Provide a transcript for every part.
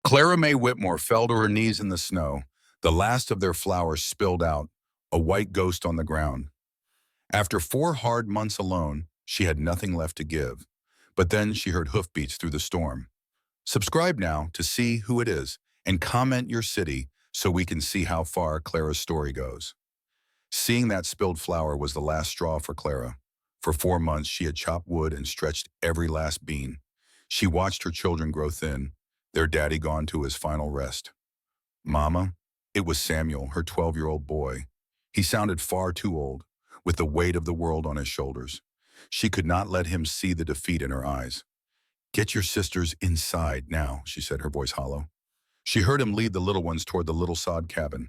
Clara Mae Whitmore fell to her knees in the snow. The last of their flowers spilled out, a white ghost on the ground. After 4 hard months alone, she had nothing left to give. But then she heard hoofbeats through the storm. Subscribe now to see who it is and comment your city so we can see how far Clara's story goes. Seeing that spilled flower was the last straw for Clara. For 4 months, she had chopped wood and stretched every last beam. She watched her children grow thin, their daddy gone to his final rest. Mama, it was Samuel, her 12-year-old boy. He sounded far too old, with the weight of the world on his shoulders. She could not let him see the defeat in her eyes. Get your sisters inside now, she said, her voice hollow. She heard him lead the little ones toward the little sod cabin.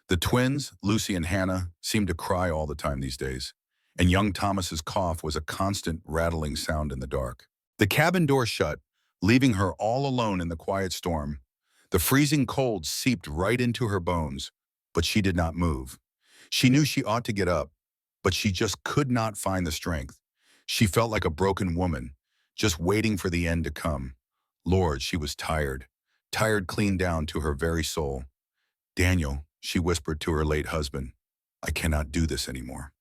The twins, Lucy and Hannah, seemed to cry all the time these days, and young Thomas's cough was a constant rattling sound in the dark. The cabin door shut, leaving her all alone in the quiet storm. The freezing cold seeped right into her bones, but she did not move. She knew she ought to get up, but she just could not find the strength. She felt like a broken woman, just waiting for the end to come. Lord, she was tired clean down to her very soul. Daniel, she whispered to her late husband, I cannot do this anymore.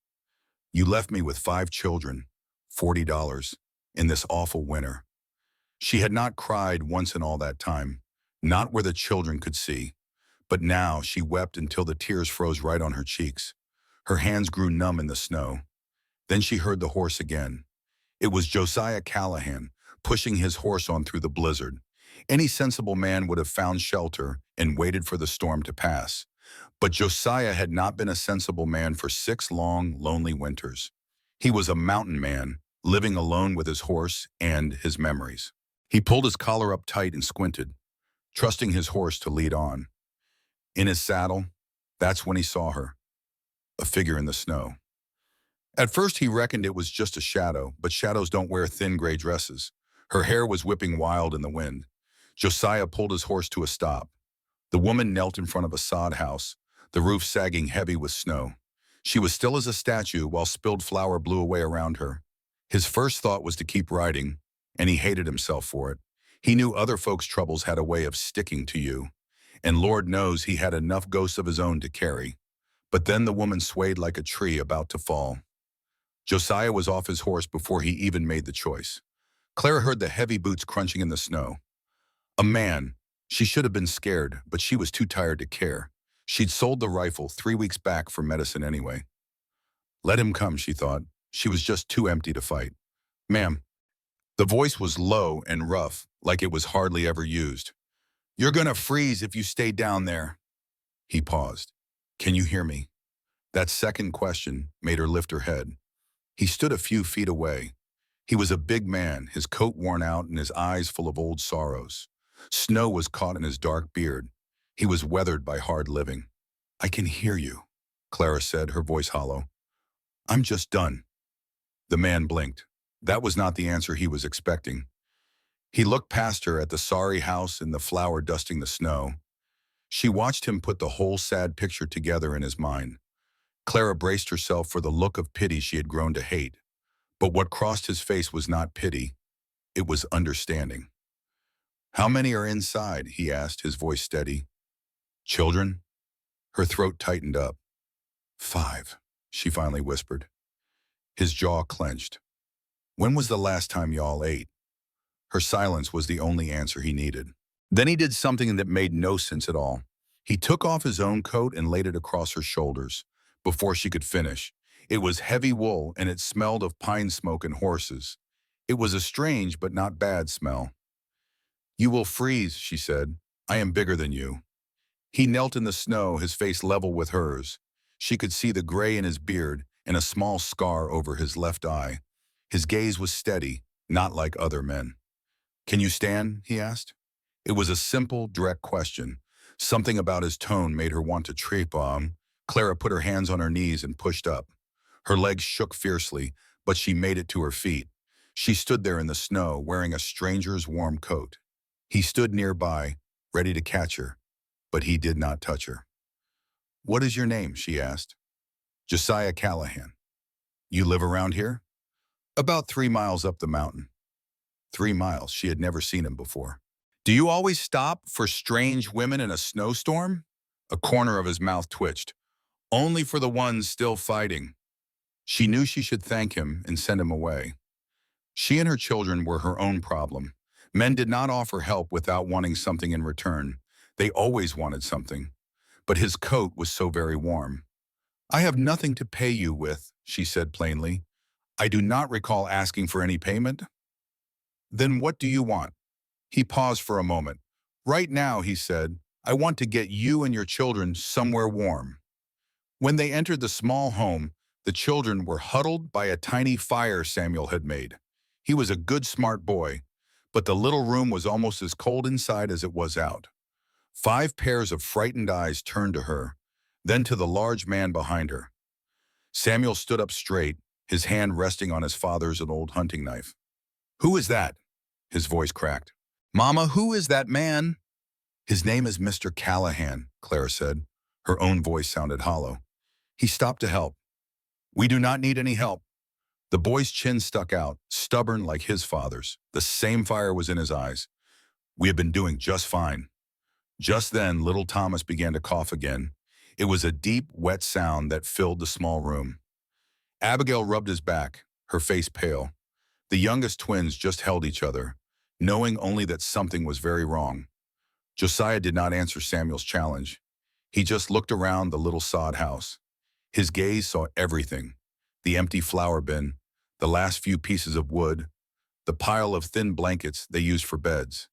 You left me with 5 children, $40, in this awful winter. She had not cried once in all that time, not where the children could see. But now she wept until the tears froze right on her cheeks. Her hands grew numb in the snow. Then she heard the horse again. It was Josiah Callahan, pushing his horse on through the blizzard. Any sensible man would have found shelter and waited for the storm to pass. But Josiah had not been a sensible man for 6 long, lonely winters. He was a mountain man, living alone with his horse and his memories. He pulled his collar up tight and squinted, trusting his horse to lead on. In his saddle, that's when he saw her, a figure in the snow. At first he reckoned it was just a shadow, but shadows don't wear thin gray dresses. Her hair was whipping wild in the wind. Josiah pulled his horse to a stop. The woman knelt in front of a sod house, the roof sagging heavy with snow. She was still as a statue while spilled flour blew away around her. His first thought was to keep riding, and he hated himself for it. He knew other folks' troubles had a way of sticking to you, and Lord knows he had enough ghosts of his own to carry. But then the woman swayed like a tree about to fall. Josiah was off his horse before he even made the choice. Clara heard the heavy boots crunching in the snow. A man. She should have been scared, but she was too tired to care. She'd sold the rifle 3 weeks back for medicine anyway. Let him come, she thought. She was just too empty to fight. Ma'am. The voice was low and rough, like it was hardly ever used. You're gonna freeze if you stay down there. He paused. Can you hear me? That second question made her lift her head. He stood a few feet away. He was a big man, his coat worn out and his eyes full of old sorrows. Snow was caught in his dark beard. He was weathered by hard living. I can hear you, Clara said, her voice hollow. I'm just done. The man blinked. That was not the answer he was expecting. He looked past her at the sorry house and the flower dusting the snow. She watched him put the whole sad picture together in his mind. Clara braced herself for the look of pity she had grown to hate. But what crossed his face was not pity. It was understanding. How many are inside? He asked, his voice steady. Children? Her throat tightened up. 5, she finally whispered. His jaw clenched. When was the last time y'all ate? Her silence was the only answer he needed. Then he did something that made no sense at all. He took off his own coat and laid it across her shoulders. Before she could finish, it was heavy wool and it smelled of pine smoke and horses. It was a strange but not bad smell. You will freeze, she said. I am bigger than you. He knelt in the snow, his face level with hers. She could see the gray in his beard and a small scar over his left eye. His gaze was steady, not like other men. Can you stand? He asked. It was a simple, direct question. Something about his tone made her want to trip on. Clara put her hands on her knees and pushed up. Her legs shook fiercely, but she made it to her feet. She stood there in the snow, wearing a stranger's warm coat. He stood nearby, ready to catch her, but he did not touch her. What is your name? She asked. Josiah Callahan. You live around here? About 3 miles up the mountain. 3 miles. She had never seen him before. Do you always stop for strange women in a snowstorm? A corner of his mouth twitched. Only for the ones still fighting. She knew she should thank him and send him away. She and her children were her own problem. Men did not offer help without wanting something in return. They always wanted something. But his coat was so very warm. I have nothing to pay you with, she said plainly. I do not recall asking for any payment. Then what do you want? He paused for a moment. Right now, he said, I want to get you and your children somewhere warm. When they entered the small home, the children were huddled by a tiny fire Samuel had made. He was a good, smart boy, but the little room was almost as cold inside as it was out. 5 pairs of frightened eyes turned to her, then to the large man behind her. Samuel stood up straight, his hand resting on his father's old hunting knife. Who is that? His voice cracked. Mama, who is that man? His name is Mr. Callahan, Clara said. Her own voice sounded hollow. He stopped to help. We do not need any help. The boy's chin stuck out, stubborn like his father's. The same fire was in his eyes. We have been doing just fine. Just then, little Thomas began to cough again. It was a deep, wet sound that filled the small room. Abigail rubbed his back, her face pale. The youngest twins just held each other, knowing only that something was very wrong. Josiah did not answer Samuel's challenge. He just looked around the little sod house. His gaze saw everything: the empty flour bin, the last few pieces of wood, the pile of thin blankets they used for beds.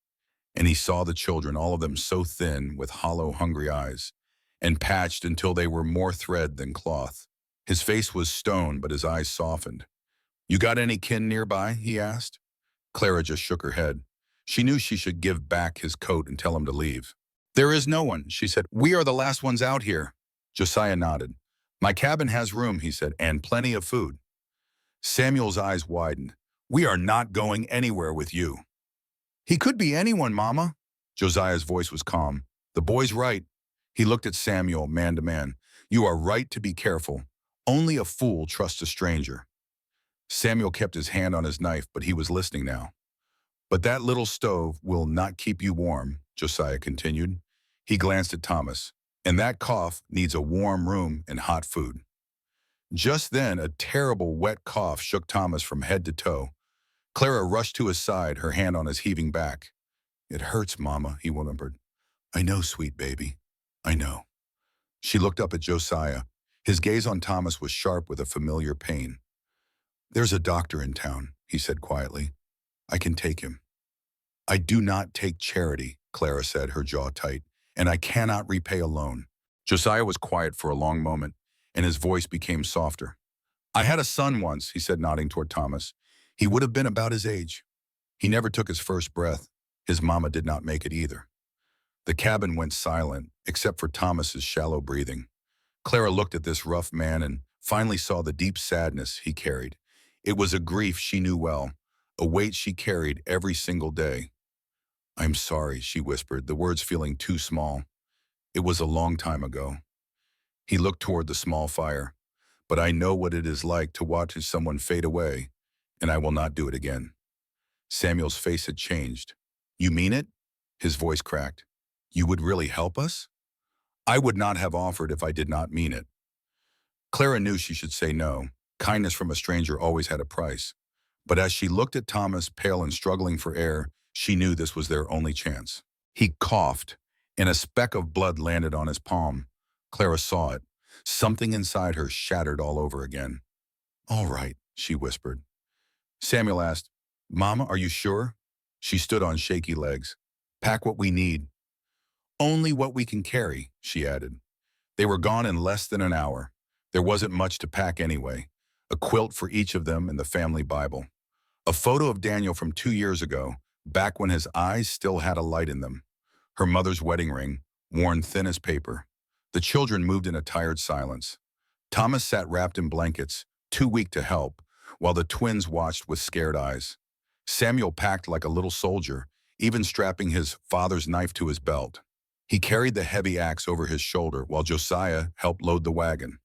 And he saw the children, all of them so thin, with hollow, hungry eyes, and patched until they were more thread than cloth. His face was stone, but his eyes softened. You got any kin nearby? He asked. Clara just shook her head. She knew she should give back his coat and tell him to leave. There is no one, she said. We are the last ones out here. Josiah nodded. My cabin has room, he said, and plenty of food. Samuel's eyes widened. We are not going anywhere with you. He could be anyone, Mama. Josiah's voice was calm. The boy's right. He looked at Samuel, man to man. You are right to be careful. Only a fool trusts a stranger. Samuel kept his hand on his knife, but he was listening now. But that little stove will not keep you warm, Josiah continued. He glanced at Thomas. And that cough needs a warm room and hot food. Just then, a terrible wet cough shook Thomas from head to toe. Clara rushed to his side, her hand on his heaving back. It hurts, Mama, he whimpered. I know, sweet baby. I know. She looked up at Josiah. His gaze on Thomas was sharp with a familiar pain. There's a doctor in town, he said quietly. I can take him. I do not take charity, Clara said, her jaw tight, and I cannot repay a loan. Josiah was quiet for a long moment, and his voice became softer. I had a son once, he said, nodding toward Thomas. He would have been about his age. He never took his first breath. His mama did not make it either. The cabin went silent, except for Thomas's shallow breathing. Clara looked at this rough man and finally saw the deep sadness he carried. It was a grief she knew well, a weight she carried every single day. I'm sorry, she whispered, the words feeling too small. It was a long time ago. He looked toward the small fire. But I know what it is like to watch someone fade away, and I will not do it again. Samuel's face had changed. You mean it? His voice cracked. You would really help us? I would not have offered if I did not mean it. Clara knew she should say no. Kindness from a stranger always had a price. But as she looked at Thomas, pale and struggling for air, she knew this was their only chance. He coughed, and a speck of blood landed on his palm. Clara saw it. Something inside her shattered all over again. All right, she whispered. Samuel asked, Mama, are you sure? She stood on shaky legs. Pack what we need. Only what we can carry, she added. They were gone in less than an hour. There wasn't much to pack anyway. A quilt for each of them and the family Bible. A photo of Daniel from 2 years ago, back when his eyes still had a light in them. Her mother's wedding ring, worn thin as paper. The children moved in a tired silence. Thomas sat wrapped in blankets, too weak to help, while the twins watched with scared eyes. Samuel packed like a little soldier, even strapping his father's knife to his belt. He carried the heavy axe over his shoulder while Josiah helped load the wagon.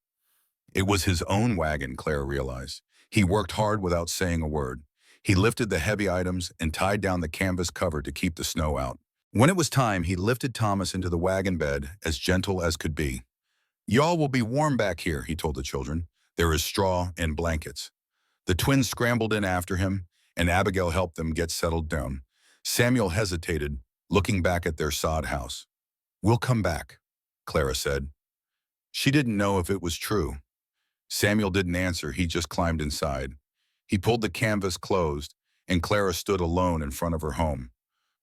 It was his own wagon, Clara realized. He worked hard without saying a word. He lifted the heavy items and tied down the canvas cover to keep the snow out. When it was time, he lifted Thomas into the wagon bed, as gentle as could be. "Y'all will be warm back here," he told the children. "There is straw and blankets." The twins scrambled in after him, and Abigail helped them get settled down. Samuel hesitated, looking back at their sod house. "We'll come back," Clara said. She didn't know if it was true. Samuel didn't answer, he just climbed inside. He pulled the canvas closed, and Clara stood alone in front of her home.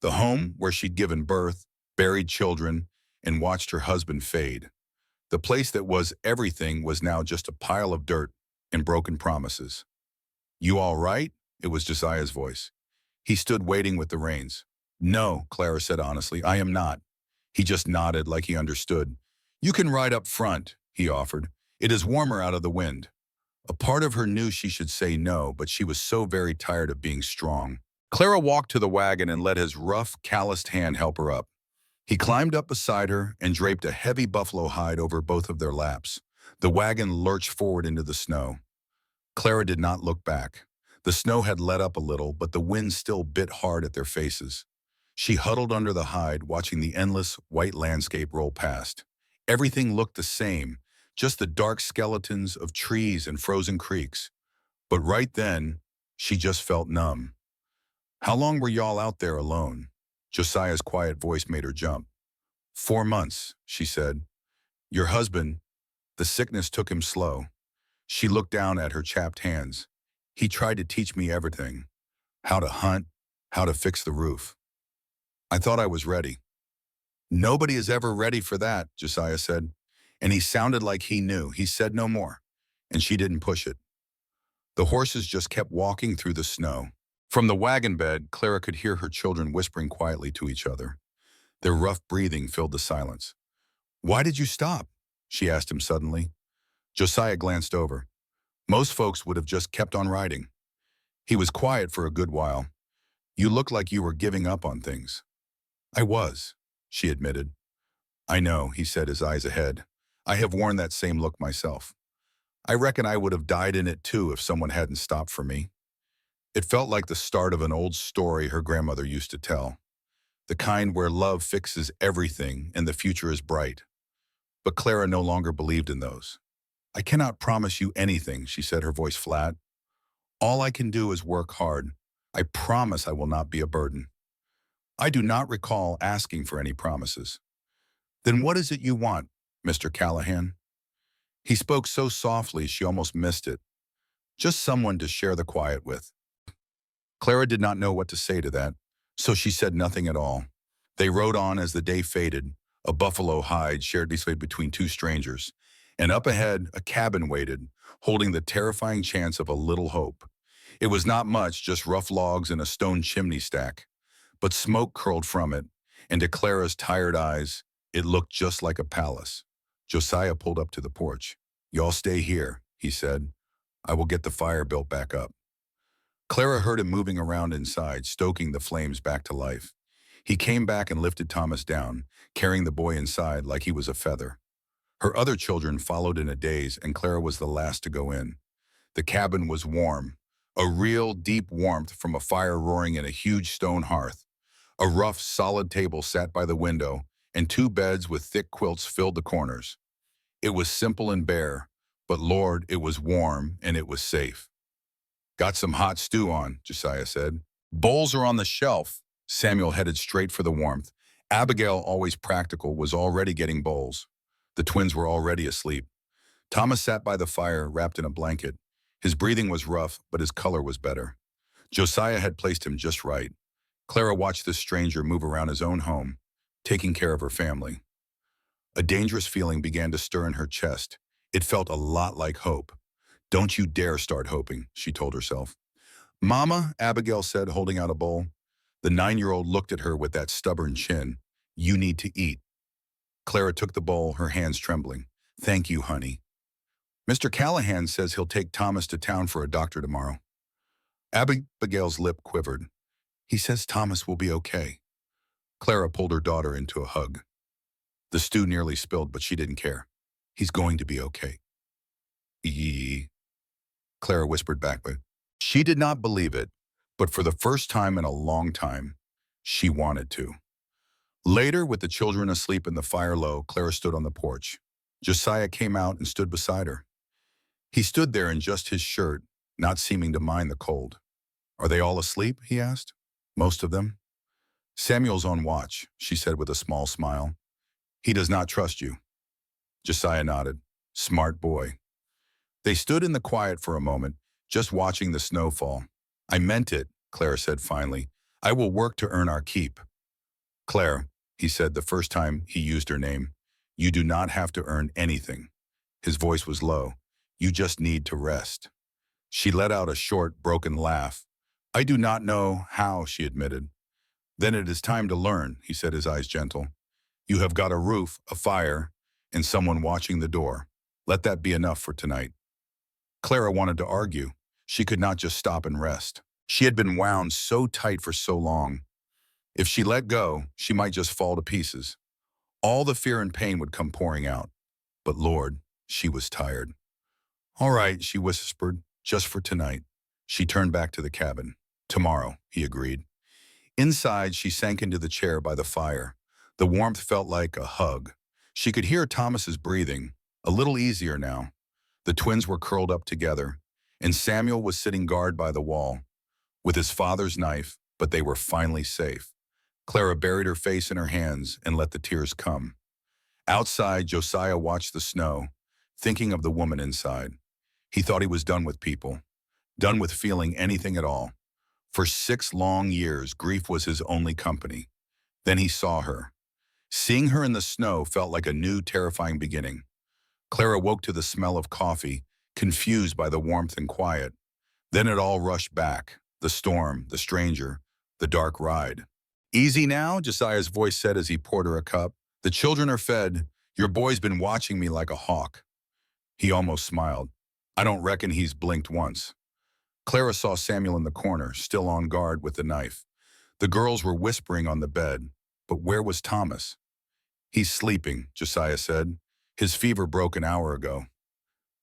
The home where she'd given birth, buried children, and watched her husband fade. The place that was everything was now just a pile of dirt and broken promises. "You all right?" It was Josiah's voice. He stood waiting with the reins. "No," Clara said honestly, "I am not." He just nodded like he understood. "You can ride up front," he offered. "It is warmer out of the wind." A part of her knew she should say no, but she was so very tired of being strong. Clara walked to the wagon and let his rough, calloused hand help her up. He climbed up beside her and draped a heavy buffalo hide over both of their laps. The wagon lurched forward into the snow. Clara did not look back. The snow had let up a little, but the wind still bit hard at their faces. She huddled under the hide, watching the endless, white landscape roll past. Everything looked the same, just the dark skeletons of trees and frozen creeks. But right then, she just felt numb. "How long were y'all out there alone?" Josiah's quiet voice made her jump. "4 months," she said. "Your husband, the sickness took him slow." She looked down at her chapped hands. "He tried to teach me everything. How to hunt, how to fix the roof. I thought I was ready." "Nobody is ever ready for that," Josiah said. And he sounded like he knew. He said no more, and she didn't push it. The horses just kept walking through the snow. From the wagon bed, Clara could hear her children whispering quietly to each other. Their rough breathing filled the silence. "Why did you stop?" she asked him suddenly. Josiah glanced over. Most folks would have just kept on riding. He was quiet for a good while. "You looked like you were giving up on things." "I was," she admitted. "I know," he said, his eyes ahead. "I have worn that same look myself. I reckon I would have died in it too if someone hadn't stopped for me." It felt like the start of an old story her grandmother used to tell, the kind where love fixes everything and the future is bright. But Clara no longer believed in those. "I cannot promise you anything," she said, her voice flat. "All I can do is work hard. I promise I will not be a burden." "I do not recall asking for any promises." "Then what is it you want, Mr. Callahan?" He spoke so softly she almost missed it. "Just someone to share the quiet with." Clara did not know what to say to that, so she said nothing at all. They rode on as the day faded, a buffalo hide shared between two strangers, and up ahead a cabin waited, holding the terrifying chance of a little hope. It was not much, just rough logs and a stone chimney stack, but smoke curled from it, and to Clara's tired eyes, it looked just like a palace. Josiah pulled up to the porch. "Y'all stay here," he said. "I will get the fire built back up." Clara heard him moving around inside, stoking the flames back to life. He came back and lifted Thomas down, carrying the boy inside like he was a feather. Her other children followed in a daze, and Clara was the last to go in. The cabin was warm, a real deep warmth from a fire roaring in a huge stone hearth. A rough, solid table sat by the window, and two beds with thick quilts filled the corners. It was simple and bare, but Lord, it was warm and it was safe. "Got some hot stew on," Josiah said. "Bowls are on the shelf." Samuel headed straight for the warmth. Abigail, always practical, was already getting bowls. The twins were already asleep. Thomas sat by the fire, wrapped in a blanket. His breathing was rough, but his color was better. Josiah had placed him just right. Clara watched this stranger move around his own home, taking care of her family. A dangerous feeling began to stir in her chest. It felt a lot like hope. "Don't you dare start hoping," she told herself. "Mama," Abigail said, holding out a bowl. The 9-year-old looked at her with that stubborn chin. "You need to eat." Clara took the bowl, her hands trembling. "Thank you, honey." "Mr. Callahan says he'll take Thomas to town for a doctor tomorrow." Abigail's lip quivered. "He says Thomas will be okay." Clara pulled her daughter into a hug. The stew nearly spilled, but she didn't care. "He's going to be okay." "Yee," Clara whispered back, but she did not believe it. But for the first time in a long time, she wanted to. Later, with the children asleep and the fire low, Clara stood on the porch. Josiah came out and stood beside her. He stood there in just his shirt, not seeming to mind the cold. "Are they all asleep?" he asked. "Most of them." "Samuel's on watch," she said with a small smile. "He does not trust you." Josiah nodded. "Smart boy." They stood in the quiet for a moment, just watching the snow fall. "I meant it," Clara said finally. "I will work to earn our keep." "Claire," he said the first time he used her name, "you do not have to earn anything." His voice was low. "You just need to rest." She let out a short, broken laugh. "I do not know how," she admitted. "Then it is time to learn," he said, his eyes gentle. "You have got a roof, a fire, and someone watching the door. Let that be enough for tonight." Clara wanted to argue. She could not just stop and rest. She had been wound so tight for so long. If she let go, she might just fall to pieces. All the fear and pain would come pouring out. But Lord, she was tired. "All right," she whispered, "just for tonight." She turned back to the cabin. "Tomorrow," he agreed. Inside, she sank into the chair by the fire. The warmth felt like a hug. She could hear Thomas's breathing, a little easier now. The twins were curled up together, and Samuel was sitting guard by the wall, with his father's knife, but they were finally safe. Clara buried her face in her hands and let the tears come. Outside, Josiah watched the snow, thinking of the woman inside. He thought he was done with people, done with feeling anything at all. For 6 long years, grief was his only company. Then he saw her. Seeing her in the snow felt like a new, terrifying beginning. Clara woke to the smell of coffee, confused by the warmth and quiet. Then it all rushed back. The storm, the stranger, the dark ride. "Easy now," Josiah's voice said as he poured her a cup. "The children are fed. Your boy's been watching me like a hawk." He almost smiled. "I don't reckon he's blinked once." Clara saw Samuel in the corner, still on guard with the knife. The girls were whispering on the bed. But where was Thomas? "He's sleeping," Josiah said. "His fever broke an hour ago."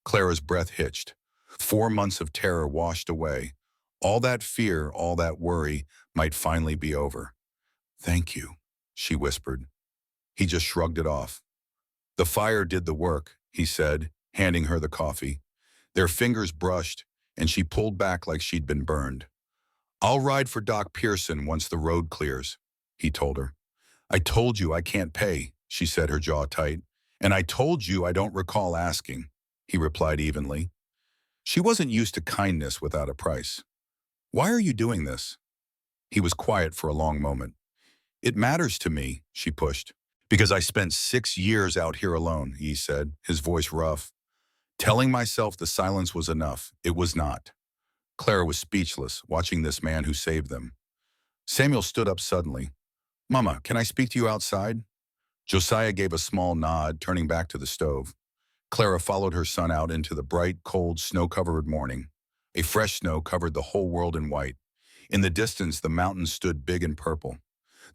Clara's breath hitched. 4 months of terror washed away. All that fear, all that worry might finally be over. "Thank you," she whispered. He just shrugged it off. "The fire did the work," he said, handing her the coffee. Their fingers brushed, and she pulled back like she'd been burned. "I'll ride for Doc Pearson once the road clears," he told her. "I told you I can't pay," she said, her jaw tight. "And I told you I don't recall asking," he replied evenly. She wasn't used to kindness without a price. "Why are you doing this?" He was quiet for a long moment. "It matters to me," she pushed. "Because I spent 6 years out here alone," he said, his voice rough. Telling myself the silence was enough. It was not. Clara was speechless, watching this man who saved them. Samuel stood up suddenly. "Mama, can I speak to you outside?" Josiah gave a small nod, turning back to the stove. Clara followed her son out into the bright, cold, snow-covered morning. A fresh snow covered the whole world in white. In the distance, the mountains stood big and purple.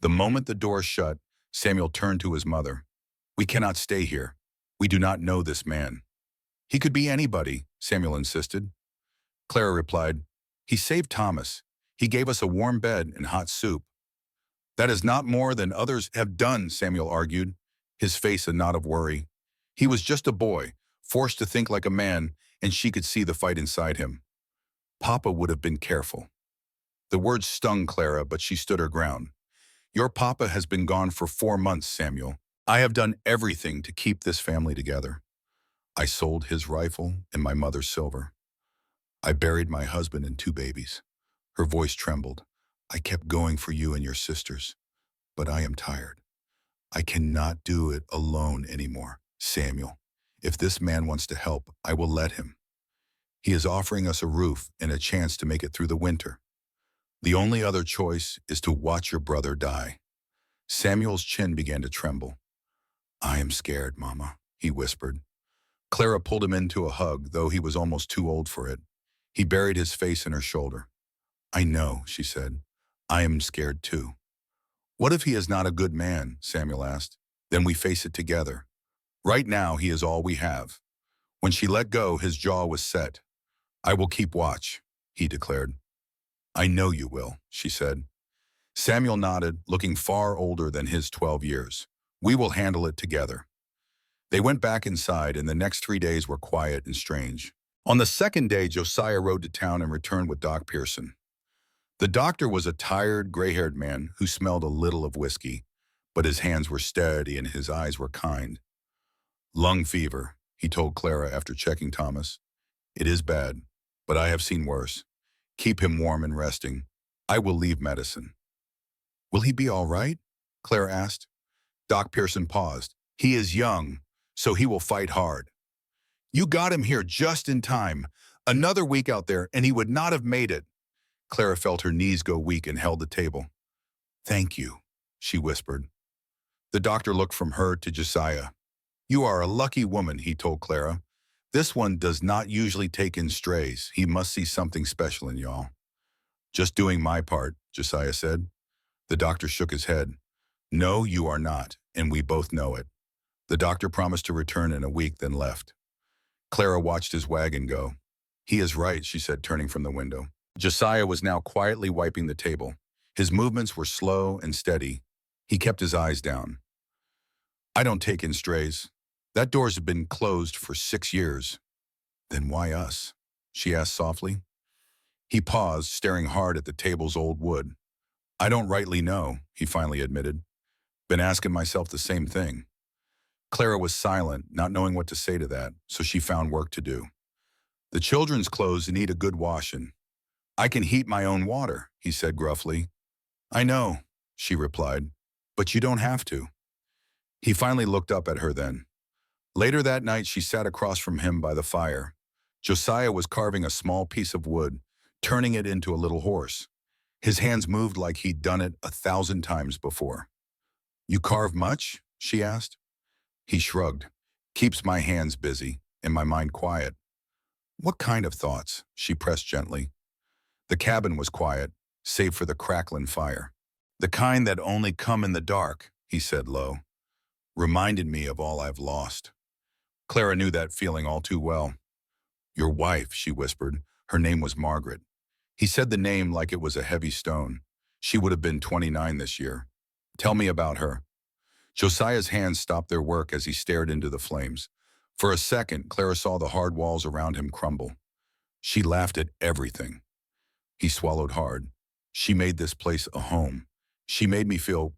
The moment the door shut, Samuel turned to his mother. "We cannot stay here. We do not know this man." "He could be anybody," Samuel insisted. Clara replied, "He saved Thomas. He gave us a warm bed and hot soup." "That is not more than others have done," Samuel argued, his face a knot of worry. He was just a boy, forced to think like a man, and she could see the fight inside him. "Papa would have been careful." The words stung Clara, but she stood her ground. "Your papa has been gone for 4 months, Samuel. I have done everything to keep this family together. I sold his rifle and my mother's silver. I buried my husband and 2 babies. Her voice trembled. "I kept going for you and your sisters, but I am tired. I cannot do it alone anymore. Samuel, if this man wants to help, I will let him. He is offering us a roof and a chance to make it through the winter. The only other choice is to watch your brother die." Samuel's chin began to tremble. "I am scared, Mama," he whispered. Clara pulled him into a hug, though he was almost too old for it. He buried his face in her shoulder. "I know," she said. "I am scared too." "What if he is not a good man?" Samuel asked. "Then we face it together. Right now, he is all we have." When she let go, his jaw was set. "I will keep watch," he declared. "I know you will," she said. Samuel nodded, looking far older than his 12 years. We will handle it together. They went back inside, and the next 3 days were quiet and strange. On the second day, Josiah rode to town and returned with Doc Pearson. The doctor was a tired, gray-haired man who smelled a little of whiskey, but his hands were steady and his eyes were kind. Lung fever, he told Clara after checking Thomas. It is bad, but I have seen worse. Keep him warm and resting. I will leave medicine. Will he be all right? Clara asked. Doc Pearson paused. He is young, so he will fight hard. You got him here just in time. Another week out there, and he would not have made it. Clara felt her knees go weak and held the table. Thank you, she whispered. The doctor looked from her to Josiah. You are a lucky woman, he told Clara. This one does not usually take in strays. He must see something special in y'all. Just doing my part, Josiah said. The doctor shook his head. No, you are not, and we both know it. The doctor promised to return in a week, then left. Clara watched his wagon go. He is right, she said, turning from the window. Josiah was now quietly wiping the table. His movements were slow and steady. He kept his eyes down. I don't take in strays. That door's been closed for 6 years. Then why us? She asked softly. He paused, staring hard at the table's old wood. I don't rightly know, he finally admitted. Been asking myself the same thing. Clara was silent, not knowing what to say to that, so she found work to do. The children's clothes need a good washing. I can heat my own water, he said gruffly. I know, she replied, but you don't have to. He finally looked up at her then. Later that night, she sat across from him by the fire. Josiah was carving a small piece of wood, turning it into a little horse. His hands moved like he'd done it 1,000 times before. You carve much? She asked. He shrugged. Keeps my hands busy and my mind quiet. What kind of thoughts? She pressed gently. The cabin was quiet, save for the crackling fire. The kind that only come in the dark, he said low. Reminded me of all I've lost. Clara knew that feeling all too well. Your wife, she whispered. Her name was Margaret. He said the name like it was a heavy stone. She would have been 29 this year. Tell me about her. Josiah's hands stopped their work as he stared into the flames. For a second, Clara saw the hard walls around him crumble. She laughed at everything. He swallowed hard. She made this place a home. She made me feel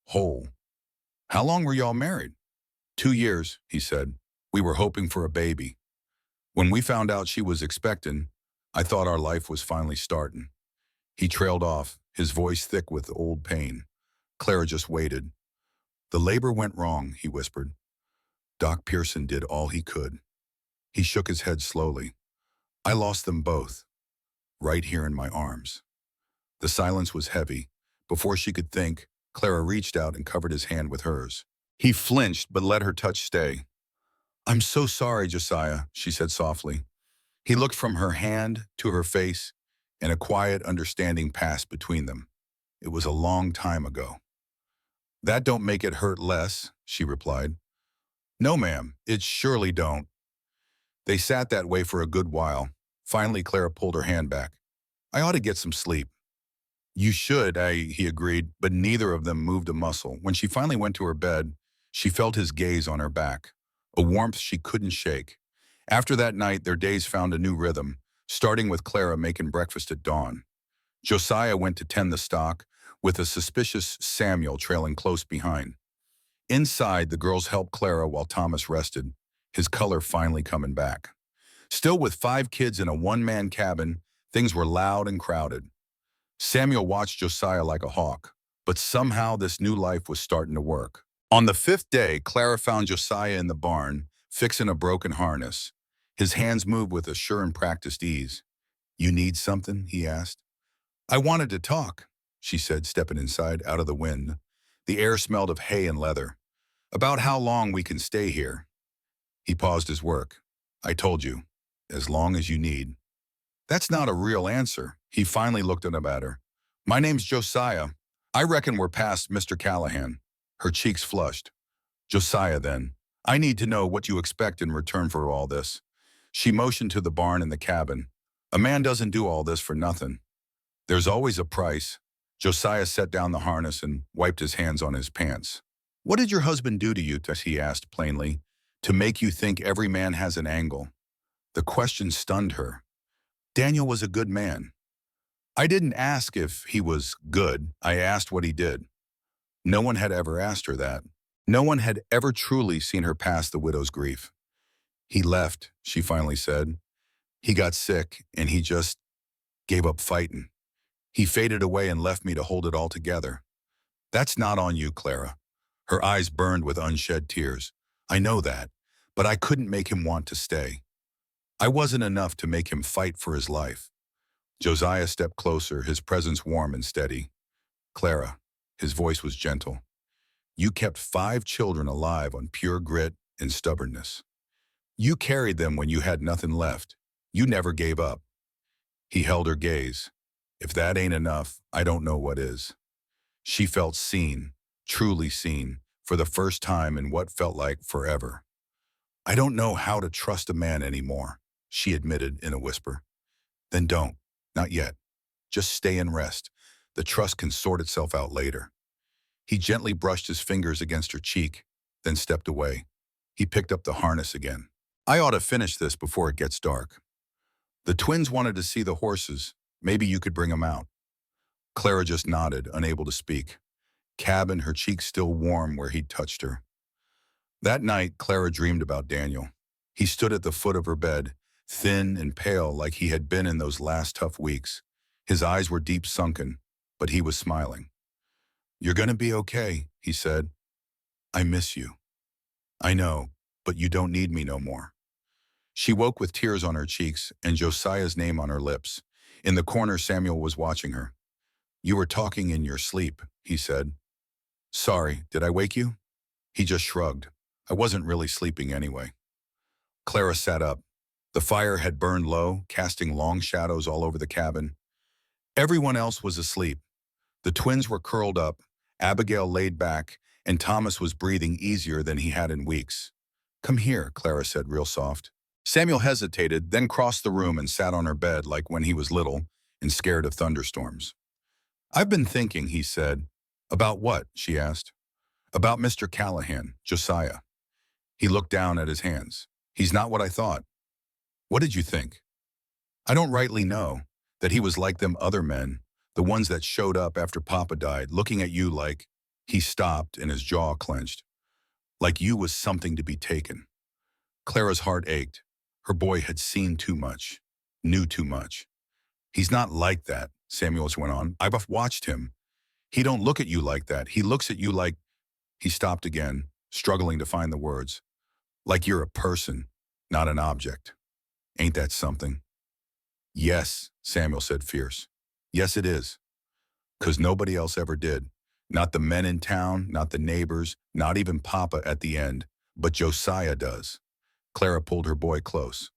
whole. How long were y'all married? 2 years, he said. We were hoping for a baby. When we found out she was expecting, I thought our life was finally starting. He trailed off, his voice thick with old pain. Clara just waited. The labor went wrong, he whispered. Doc Pearson did all he could. He shook his head slowly. I lost them both, right here in my arms. The silence was heavy. Before she could think, Clara reached out and covered his hand with hers. He flinched but let her touch stay. I'm so sorry, Josiah, she said softly. He looked from her hand to her face, and a quiet understanding passed between them. It was a long time ago. That don't make it hurt less, she replied. No, ma'am, it surely don't. They sat that way for a good while. Finally, Clara pulled her hand back. I ought to get some sleep. You should, he agreed, but neither of them moved a muscle. When she finally went to her bed, she felt his gaze on her back, a warmth she couldn't shake. After that night, their days found a new rhythm, starting with Clara making breakfast at dawn. Josiah went to tend the stock, with a suspicious Samuel trailing close behind. Inside, the girls helped Clara while Thomas rested, his color finally coming back. Still with 5 kids in a one-man cabin, things were loud and crowded. Samuel watched Josiah like a hawk, but somehow this new life was starting to work. On the 5th day, Clara found Josiah in the barn, fixing a broken harness. His hands moved with a sure and practiced ease. You need something? He asked. I wanted to talk, she said, stepping inside out of the wind. The air smelled of hay and leather. About how long we can stay here. He paused his work. I told you, as long as you need. That's not a real answer. He finally looked up at her. My name's Josiah. I reckon we're past Mr. Callahan. Her cheeks flushed. Josiah, then. I need to know what you expect in return for all this. She motioned to the barn and the cabin. A man doesn't do all this for nothing. There's always a price. Josiah set down the harness and wiped his hands on his pants. "What did your husband do to you?" he asked plainly, "to make you think every man has an angle?" The question stunned her. Daniel was a good man. "I didn't ask if he was good. I asked what he did." No one had ever asked her that. No one had ever truly seen her past the widow's grief. "He left," she finally said. "He got sick, and he just gave up fighting. He faded away and left me to hold it all together." "That's not on you, Clara." Her eyes burned with unshed tears. "I know that, but I couldn't make him want to stay. I wasn't enough to make him fight for his life." Josiah stepped closer, his presence warm and steady. "Clara," his voice was gentle, "you kept 5 children alive on pure grit and stubbornness. You carried them when you had nothing left. You never gave up." He held her gaze. "If that ain't enough, I don't know what is." She felt seen, truly seen, for the first time in what felt like forever. "I don't know how to trust a man anymore," she admitted in a whisper. "Then don't. Not yet. Just stay and rest. The trust can sort itself out later." He gently brushed his fingers against her cheek, then stepped away. He picked up the harness again. "I ought to finish this before it gets dark. The twins wanted to see the horses. Maybe you could bring them out." Clara just nodded, unable to speak. Cabin, her cheeks still warm where he'd touched her. That night, Clara dreamed about Daniel. He stood at the foot of her bed, thin and pale like he had been in those last tough weeks. His eyes were deep sunken, but he was smiling. "You're gonna be okay," he said. "I miss you." "I know, but you don't need me no more." She woke with tears on her cheeks and Josiah's name on her lips. In the corner, Samuel was watching her. "You were talking in your sleep," he said. "Sorry, did I wake you?" He just shrugged. "I wasn't really sleeping anyway." Clara sat up. The fire had burned low, casting long shadows all over the cabin. Everyone else was asleep. The twins were curled up, Abigail laid back, and Thomas was breathing easier than he had in weeks. "Come here," Clara said real soft. Samuel hesitated, then crossed the room and sat on her bed like when he was little and scared of thunderstorms. "I've been thinking," he said. "About what?" she asked. "About Mr. Callahan, Josiah." He looked down at his hands. "He's not what I thought." "What did you think?" "I don't rightly know. That he was like them other men, the ones that showed up after Papa died, looking at you like—" He stopped and his jaw clenched. "Like you was something to be taken." Clara's heart ached. Her boy had seen too much, knew too much. "He's not like that," Samuels went on. "I've watched him. He don't look at you like that. He looks at you like—" He stopped again, struggling to find the words. "Like you're a person, not an object. Ain't that something?" "Yes," Samuel said fierce. "Yes, it is. 'Cause nobody else ever did. Not the men in town, not the neighbors, not even Papa at the end. But Josiah does." Clara pulled her boy close.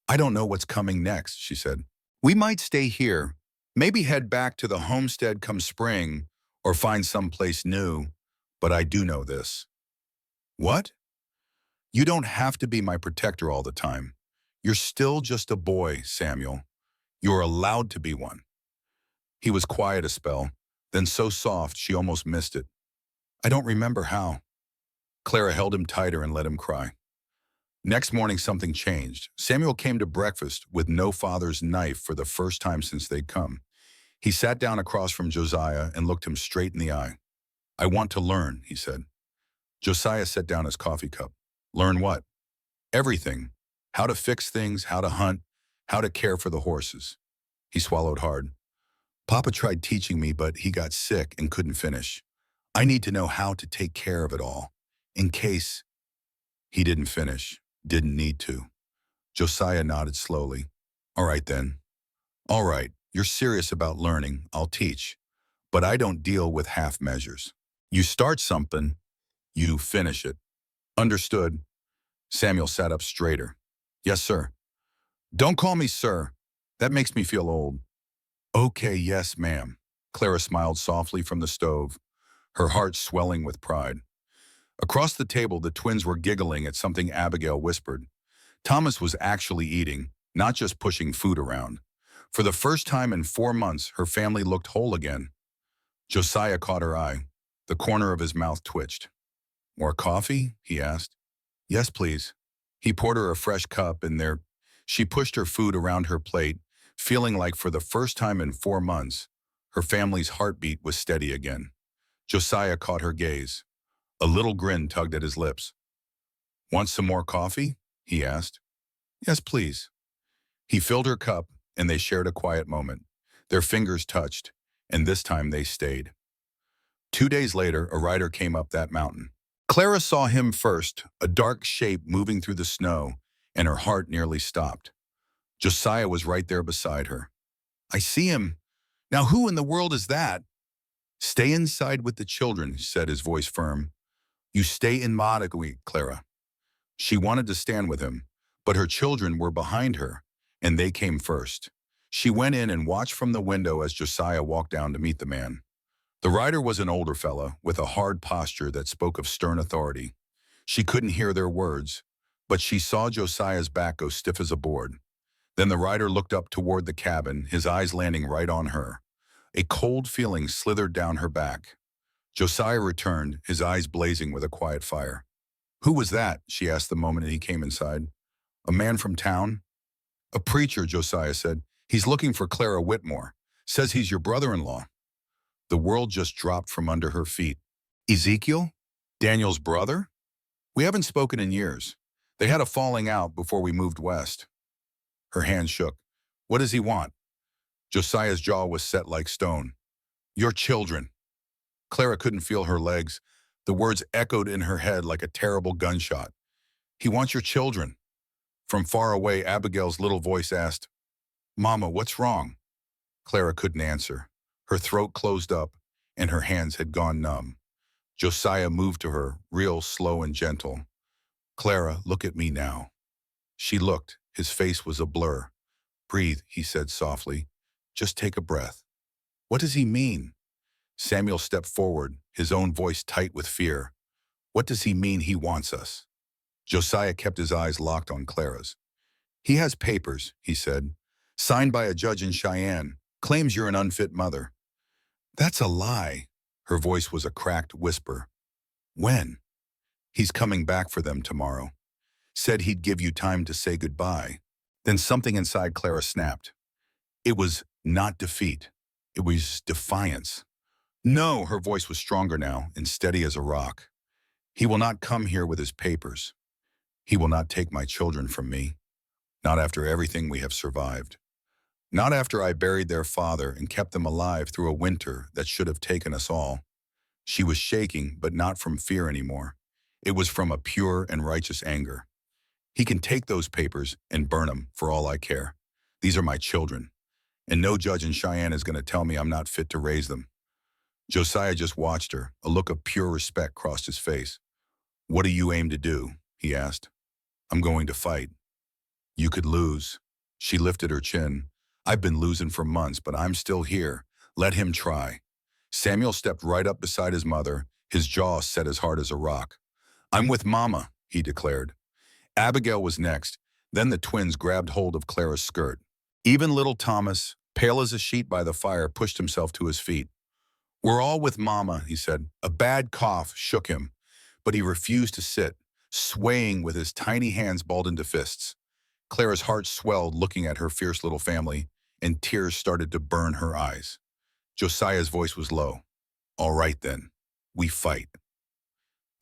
"I don't know what's coming next," she said. "We might stay here, maybe head back to the homestead come spring, or find someplace new. But I do know this." "What?" "You don't have to be my protector all the time. You're still just a boy, Samuel. You're allowed to be one." He was quiet a spell, then so soft she almost missed it. "I don't remember how." Clara held him tighter and let him cry. Next morning something changed. Samuel came to breakfast with no father's knife for the first time since they'd come. He sat down across from Josiah and looked him straight in the eye. "I want to learn," he said. Josiah set down his coffee cup. "Learn what?" "Everything. How to fix things, how to hunt, how to care for the horses." He swallowed hard. "Papa tried teaching me, but he got sick and couldn't finish. I need to know how to take care of it all, in case—" He didn't finish, didn't need to. Josiah nodded slowly. "All right then. All right, you're serious about learning, I'll teach. But I don't deal with half measures. You start something, you finish it." "Understood." Samuel sat up straighter. "Yes, sir." "Don't call me sir. That makes me feel old." "Okay, yes, ma'am." Clara smiled softly from the stove, her heart swelling with pride. Across the table, the twins were giggling at something Abigail whispered. Thomas was actually eating, not just pushing food around. For the first time in 4 months, her family looked whole again. Josiah caught her eye. The corner of his mouth twitched. More coffee? He asked. Yes, please. He poured her a fresh cup, and she pushed her food around her plate, feeling like for the first time in 4 months, her family's heartbeat was steady again. Josiah caught her gaze. A little grin tugged at his lips. Want some more coffee? He asked. Yes, please. He filled her cup, and they shared a quiet moment. Their fingers touched, and this time they stayed. 2 days later, a rider came up that mountain. Clara saw him first, a dark shape moving through the snow, and her heart nearly stopped. Josiah was right there beside her. I see him. Now who in the world is that? Stay inside with the children, said his voice firm. You stay in Madagui, Clara. She wanted to stand with him, but her children were behind her, and they came first. She went in and watched from the window as Josiah walked down to meet the man. The rider was an older fella with a hard posture that spoke of stern authority. She couldn't hear their words, but she saw Josiah's back go stiff as a board. Then the rider looked up toward the cabin, his eyes landing right on her. A cold feeling slithered down her back. Josiah returned, his eyes blazing with a quiet fire. Who was that? She asked the moment he came inside. A man from town? A preacher, Josiah said. He's looking for Clara Whitmore. Says he's your brother-in-law. The world just dropped from under her feet. Ezekiel? Daniel's brother? We haven't spoken in years. They had a falling out before we moved west. Her hand shook. What does he want? Josiah's jaw was set like stone. Your children. Clara couldn't feel her legs. The words echoed in her head like a terrible gunshot. He wants your children. From far away, Abigail's little voice asked, Mama, what's wrong? Clara couldn't answer. Her throat closed up, and her hands had gone numb. Josiah moved to her, real slow and gentle. Clara, look at me now. She looked. His face was a blur. Breathe, he said softly. Just take a breath. What does he mean? Samuel stepped forward, his own voice tight with fear. What does he mean he wants us? Josiah kept his eyes locked on Clara's. He has papers, he said, signed by a judge in Cheyenne, claims you're an unfit mother. That's a lie. Her voice was a cracked whisper. When? He's coming back for them tomorrow. Said he'd give you time to say goodbye. Then something inside Clara snapped. It was not defeat. It was defiance. No, her voice was stronger now and steady as a rock. He will not come here with his papers. He will not take my children from me. Not after everything we have survived. Not after I buried their father and kept them alive through a winter that should have taken us all. She was shaking, but not from fear anymore. It was from a pure and righteous anger. He can take those papers and burn them for all I care. These are my children, and no judge in Cheyenne is going to tell me I'm not fit to raise them. Josiah just watched her. A look of pure respect crossed his face. What do you aim to do? He asked. I'm going to fight. You could lose. She lifted her chin. I've been losing for months, but I'm still here. Let him try. Samuel stepped right up beside his mother, his jaw set as hard as a rock. I'm with Mama, he declared. Abigail was next. Then the twins grabbed hold of Clara's skirt. Even little Thomas, pale as a sheet by the fire, pushed himself to his feet. We're all with Mama, he said. A bad cough shook him, but he refused to sit, swaying with his tiny hands balled into fists. Clara's heart swelled looking at her fierce little family, and tears started to burn her eyes. Josiah's voice was low. All right then, we fight.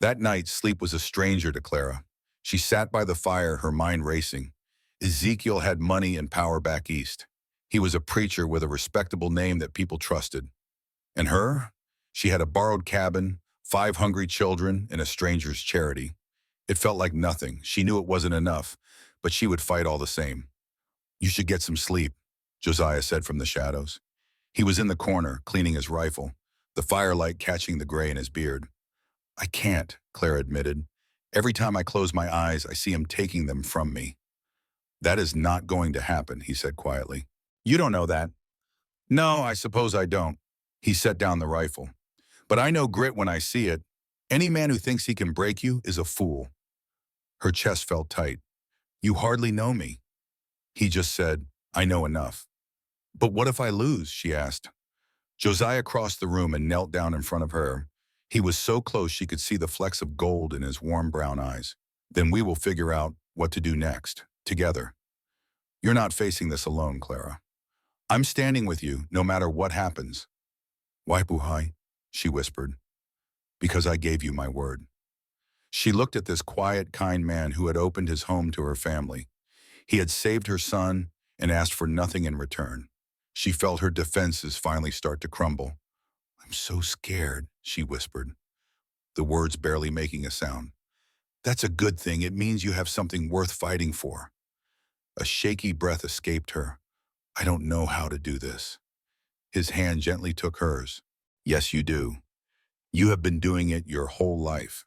That night, sleep was a stranger to Clara. She sat by the fire, her mind racing. Ezekiel had money and power back east. He was a preacher with a respectable name that people trusted. And her? She had a borrowed cabin, 5 hungry children, and a stranger's charity. It felt like nothing. She knew it wasn't enough, but she would fight all the same. You should get some sleep, Josiah said from the shadows. He was in the corner, cleaning his rifle, the firelight catching the gray in his beard. I can't, Clara admitted. Every time I close my eyes, I see him taking them from me. That is not going to happen, he said quietly. You don't know that. No, I suppose I don't. He set down the rifle. But I know grit when I see it. Any man who thinks he can break you is a fool. Her chest felt tight. You hardly know me. He just said, I know enough. But what if I lose? She asked. Josiah crossed the room and knelt down in front of her. He was so close she could see the flecks of gold in his warm brown eyes. Then we will figure out what to do next, together. You're not facing this alone, Clara. I'm standing with you, no matter what happens. Why, Buhai? She whispered. Because I gave you my word. She looked at this quiet, kind man who had opened his home to her family. He had saved her son and asked for nothing in return. She felt her defenses finally start to crumble. I'm so scared, she whispered, the words barely making a sound. That's a good thing. It means you have something worth fighting for. A shaky breath escaped her. I don't know how to do this. His hand gently took hers. Yes, you do. You have been doing it your whole life.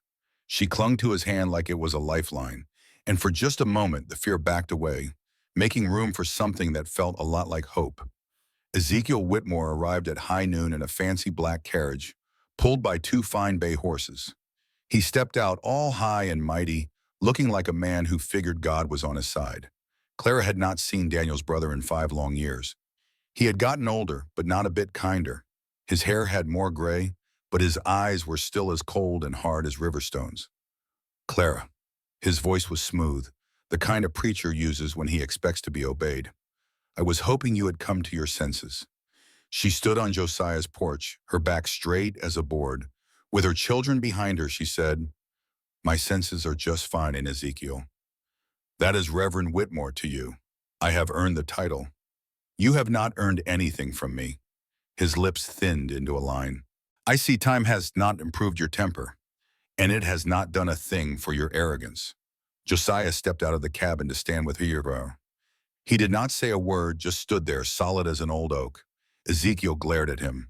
She clung to his hand like it was a lifeline, and for just a moment the fear backed away, making room for something that felt a lot like hope. Ezekiel Whitmore arrived at high noon in a fancy black carriage, pulled by two fine bay horses. He stepped out all high and mighty, looking like a man who figured God was on his side. Clara had not seen Daniel's brother in 5 long years. He had gotten older, but not a bit kinder. His hair had more gray, but his eyes were still as cold and hard as river stones. Clara. His voice was smooth, the kind a preacher uses when he expects to be obeyed. I was hoping you had come to your senses. She stood on Josiah's porch, her back straight as a board. With her children behind her, she said, My senses are just fine in Ezekiel. That is Reverend Whitmore to you. I have earned the title. You have not earned anything from me. His lips thinned into a line. I see time has not improved your temper, and it has not done a thing for your arrogance. Josiah stepped out of the cabin to stand with her. He did not say a word, just stood there, solid as an old oak. Ezekiel glared at him.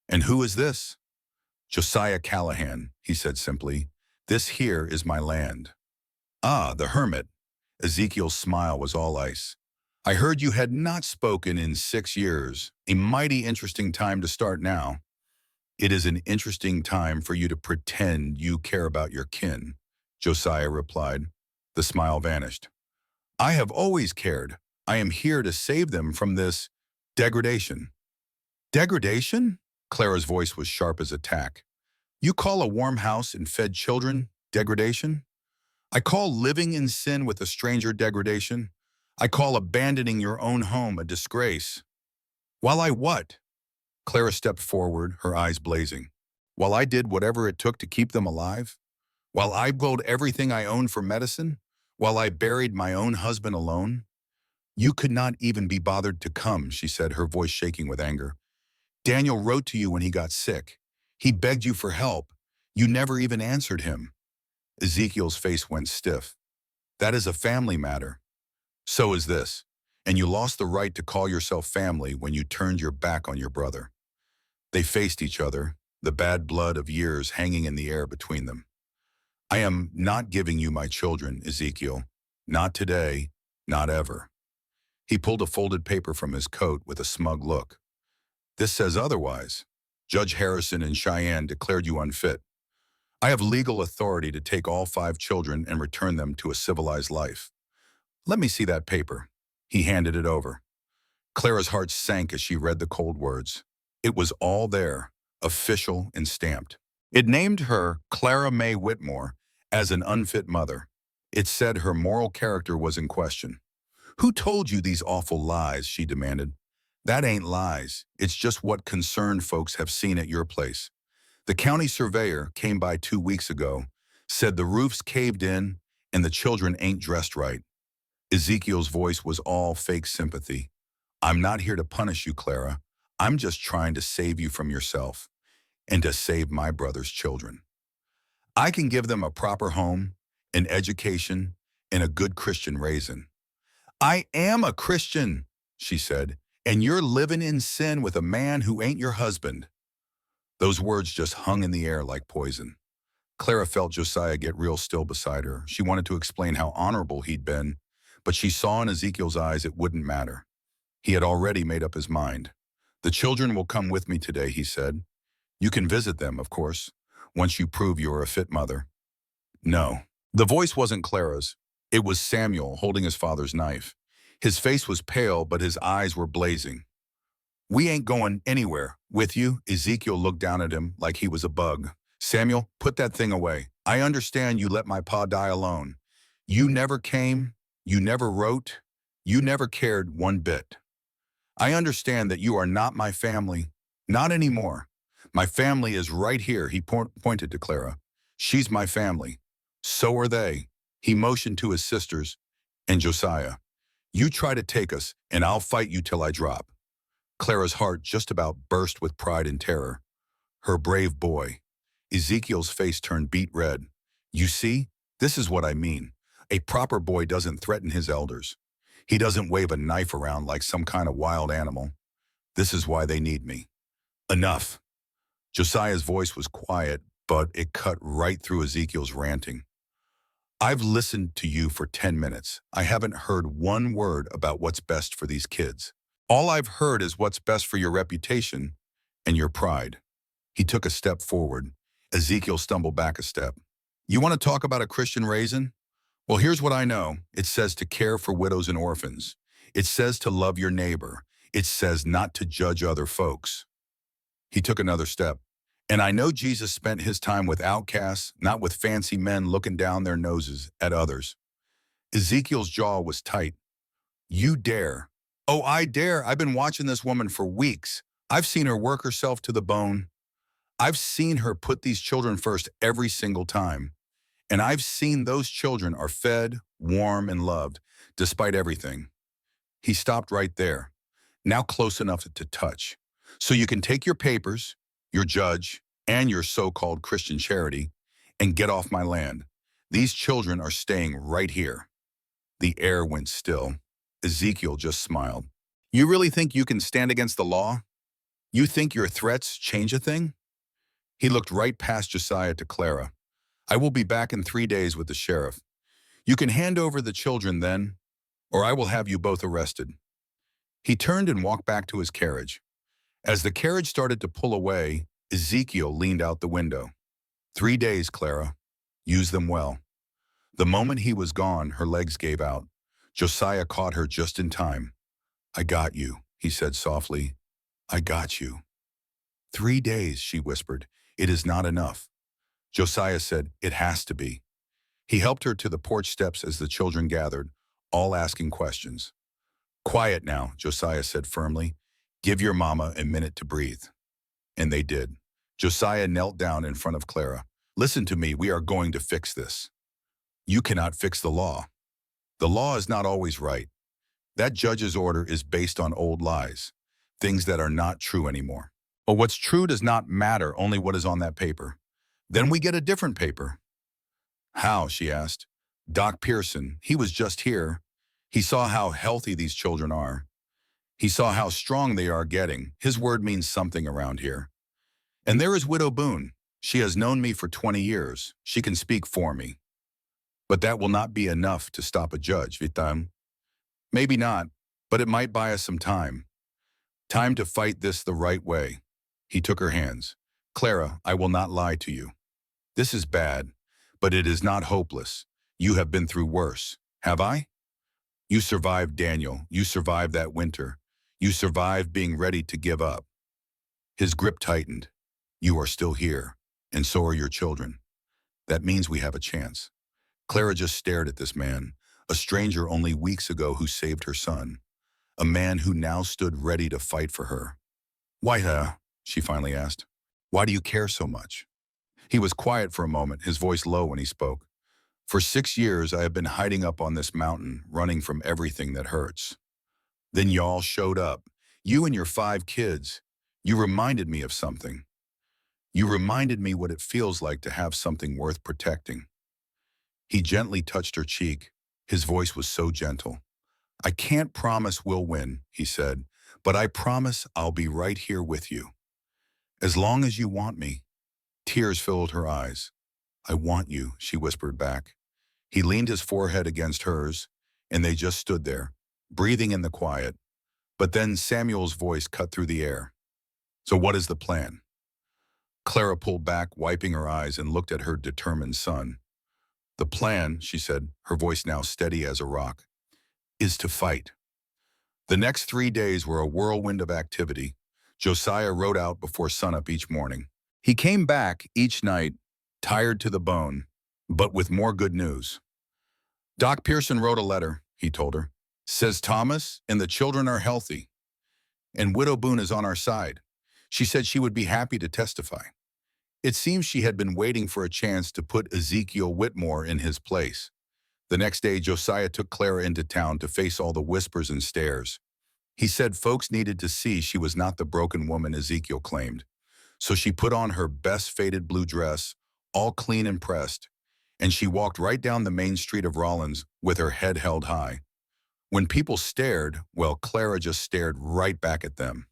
And who is this? Josiah Callahan, he said simply. This here is my land. Ah, the hermit. Ezekiel's smile was all ice. I heard you had not spoken in 6 years. A mighty interesting time to start now. It is an interesting time for you to pretend you care about your kin, Josiah replied. The smile vanished. I have always cared. I am here to save them from this degradation. Degradation? Clara's voice was sharp as a tack. You call a warm house and fed children degradation? I call living in sin with a stranger degradation. I call abandoning your own home a disgrace. While I what? Clara stepped forward, her eyes blazing. While I did whatever it took to keep them alive? While I sold everything I owned for medicine? While I buried my own husband alone? You could not even be bothered to come, she said, her voice shaking with anger. Daniel wrote to you when he got sick. He begged you for help. You never even answered him. Ezekiel's face went stiff. That is a family matter. So is this. And you lost the right to call yourself family when you turned your back on your brother. They faced each other, the bad blood of years hanging in the air between them. I am not giving you my children, Ezekiel. Not today, not ever. He pulled a folded paper from his coat with a smug look. This says otherwise. Judge Harrison in Cheyenne declared you unfit. I have legal authority to take all 5 children and return them to a civilized life. Let me see that paper. He handed it over. Clara's heart sank as she read the cold words. It was all there, official and stamped. It named her, Clara May Whitmore, as an unfit mother. It said her moral character was in question. Who told you these awful lies, she demanded. That ain't lies. It's just what concerned folks have seen at your place. The county surveyor came by 2 weeks ago, said the roof's caved in and the children ain't dressed right. Ezekiel's voice was all fake sympathy. I'm not here to punish you, Clara. I'm just trying to save you from yourself and to save my brother's children. I can give them a proper home, an education, and a good Christian raising. I am a Christian, she said, and you're living in sin with a man who ain't your husband. Those words just hung in the air like poison. Clara felt Josiah get real still beside her. She wanted to explain how honorable he'd been, but she saw in Ezekiel's eyes it wouldn't matter. He had already made up his mind. The children will come with me today, he said. You can visit them, of course, once you prove you're a fit mother. No. The voice wasn't Clara's. It was Samuel holding his father's knife. His face was pale, but his eyes were blazing. We ain't going anywhere. With you, Ezekiel looked down at him like he was a bug. Samuel, put that thing away. I understand you let my pa die alone. You never came, you never wrote, you never cared one bit. I understand that you are not my family. Not anymore. My family is right here, he pointed to Clara. She's my family. So are they. He motioned to his sisters and Josiah. You try to take us, and I'll fight you till I drop. Clara's heart just about burst with pride and terror. Her brave boy. Ezekiel's face turned beet red. You see, this is what I mean. A proper boy doesn't threaten his elders. He doesn't wave a knife around like some kind of wild animal. This is why they need me. Enough. Josiah's voice was quiet, but it cut right through Ezekiel's ranting. I've listened to you for 10 minutes. I haven't heard one word about what's best for these kids. All I've heard is what's best for your reputation and your pride. He took a step forward. Ezekiel stumbled back a step. You want to talk about a Christian raising? Well, here's what I know. It says to care for widows and orphans. It says to love your neighbor. It says not to judge other folks. He took another step. And I know Jesus spent his time with outcasts, not with fancy men looking down their noses at others. Ezekiel's jaw was tight. You dare. Oh, I dare. I've been watching this woman for weeks. I've seen her work herself to the bone. I've seen her put these children first every single time. And I've seen those children are fed, warm, and loved, despite everything. He stopped right there, now close enough to touch. So you can take your papers, your judge, and your so-called Christian charity, and get off my land. These children are staying right here. The air went still. Ezekiel just smiled. You really think you can stand against the law? You think your threats change a thing? He looked right past Josiah to Clara. I will be back in 3 days with the sheriff. You can hand over the children then, or I will have you both arrested. He turned and walked back to his carriage. As the carriage started to pull away, Ezekiel leaned out the window. 3 days, Clara. Use them well. The moment he was gone, her legs gave out. Josiah caught her just in time. I got you, he said softly. I got you. 3 days, she whispered. It is not enough. Josiah said, it has to be. He helped her to the porch steps as the children gathered, all asking questions. Quiet now, Josiah said firmly. Give your mama a minute to breathe. And they did. Josiah knelt down in front of Clara. Listen to me, we are going to fix this. You cannot fix the law. The law is not always right. That judge's order is based on old lies, things that are not true anymore. But what's true does not matter, only what is on that paper. Then we get a different paper. How, she asked. Doc Pearson, he was just here. He saw how healthy these children are. He saw how strong they are getting. His word means something around here. And there is Widow Boone. She has known me for 20 years. She can speak for me. But that will not be enough to stop a judge, Vitam. Maybe not, but it might buy us some time. Time to fight this the right way. He took her hands. Clara, I will not lie to you. This is bad, but it is not hopeless. You have been through worse. Have I? You survived, Daniel. You survived that winter. You survived being ready to give up. His grip tightened. You are still here, and so are your children. That means we have a chance. Clara just stared at this man, a stranger only weeks ago who saved her son, a man who now stood ready to fight for her. Why, she finally asked. Why do you care so much? He was quiet for a moment, his voice low when he spoke. For 6 years, I have been hiding up on this mountain, running from everything that hurts. Then y'all showed up. You and your 5 kids. You reminded me of something. You reminded me what it feels like to have something worth protecting. He gently touched her cheek. His voice was so gentle. I can't promise we'll win, he said, but I promise I'll be right here with you. As long as you want me. Tears filled her eyes. I want you, she whispered back. He leaned his forehead against hers, and they just stood there, breathing in the quiet. But then Samuel's voice cut through the air. So what is the plan? Clara pulled back, wiping her eyes, and looked at her determined son. The plan, she said, her voice now steady as a rock, is to fight. The next 3 days were a whirlwind of activity. Josiah rode out before sunup each morning. He came back each night, tired to the bone, but with more good news. Doc Pearson wrote a letter, he told her. Says Thomas and the children are healthy, and Widow Boone is on our side. She said she would be happy to testify. It seems she had been waiting for a chance to put Ezekiel Whitmore in his place. The next day, Josiah took Clara into town to face all the whispers and stares. He said folks needed to see she was not the broken woman Ezekiel claimed. So she put on her best faded blue dress, all clean and pressed, and she walked right down the main street of Rollins with her head held high. When people stared, well, Clara just stared right back at them.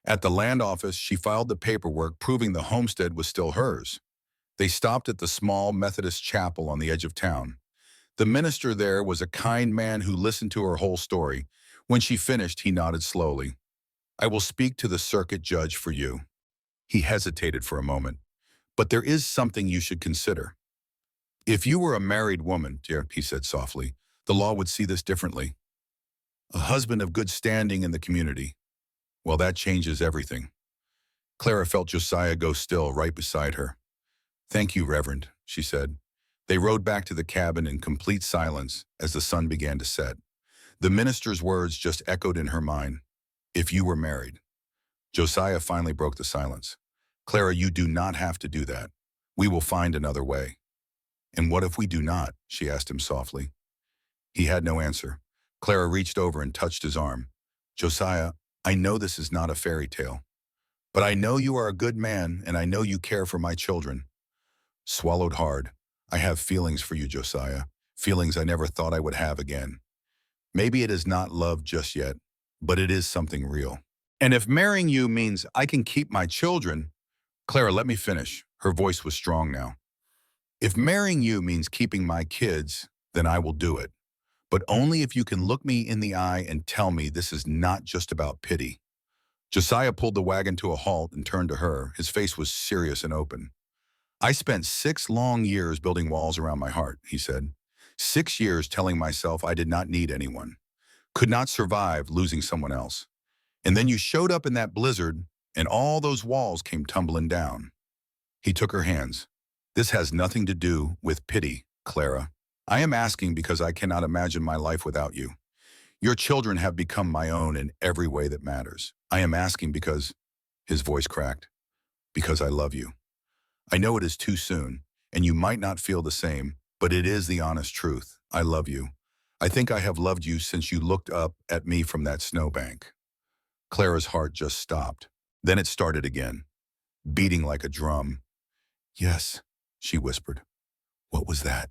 At the land office, she filed the paperwork proving the homestead was still hers. They stopped at the small Methodist chapel on the edge of town. The minister there was a kind man who listened to her whole story. When she finished, he nodded slowly. I will speak to the circuit judge for you. He hesitated for a moment. But there is something you should consider. If you were a married woman, dear, he said softly, the law would see this differently. A husband of good standing in the community. Well, that changes everything. Clara felt Josiah go still right beside her. Thank you, Reverend, she said. They rode back to the cabin in complete silence as the sun began to set. The minister's words just echoed in her mind. If you were married. Josiah finally broke the silence. Clara, you do not have to do that. We will find another way. And what if we do not? She asked him softly. He had no answer. Clara reached over and touched his arm. Josiah, I know this is not a fairy tale, but I know you are a good man and I know you care for my children. Swallowed hard. I have feelings for you, Josiah, feelings I never thought I would have again. Maybe it is not love just yet, but it is something real. And if marrying you means I can keep my children, Clara, let me finish. Her voice was strong now. If marrying you means keeping my kids, then I will do it. But only if you can look me in the eye and tell me this is not just about pity. Josiah pulled the wagon to a halt and turned to her. His face was serious and open. I spent 6 long years building walls around my heart, he said. 6 years telling myself I did not need anyone, could not survive losing someone else. And then you showed up in that blizzard and all those walls came tumbling down. He took her hands. This has nothing to do with pity, Clara. I am asking because I cannot imagine my life without you. Your children have become my own in every way that matters. I am asking because, his voice cracked, because I love you. I know it is too soon, and you might not feel the same, but it is the honest truth. I love you. I think I have loved you since you looked up at me from that snowbank. Clara's heart just stopped. Then it started again, beating like a drum. Yes, she whispered. What was that?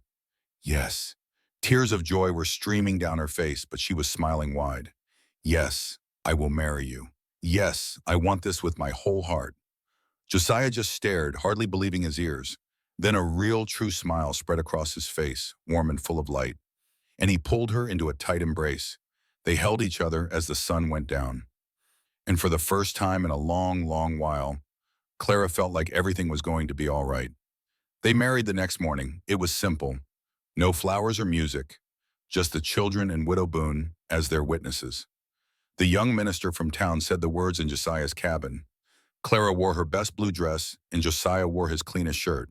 Yes. Tears of joy were streaming down her face, but she was smiling wide. Yes, I will marry you. Yes, I want this with my whole heart. Josiah just stared, hardly believing his ears. Then a real, true smile spread across his face, warm and full of light. And he pulled her into a tight embrace. They held each other as the sun went down. And for the first time in a long, long while, Clara felt like everything was going to be all right. They married the next morning. It was simple. No flowers or music, just the children and Widow Boone as their witnesses. The young minister from town said the words in Josiah's cabin. Clara wore her best blue dress, and Josiah wore his cleanest shirt.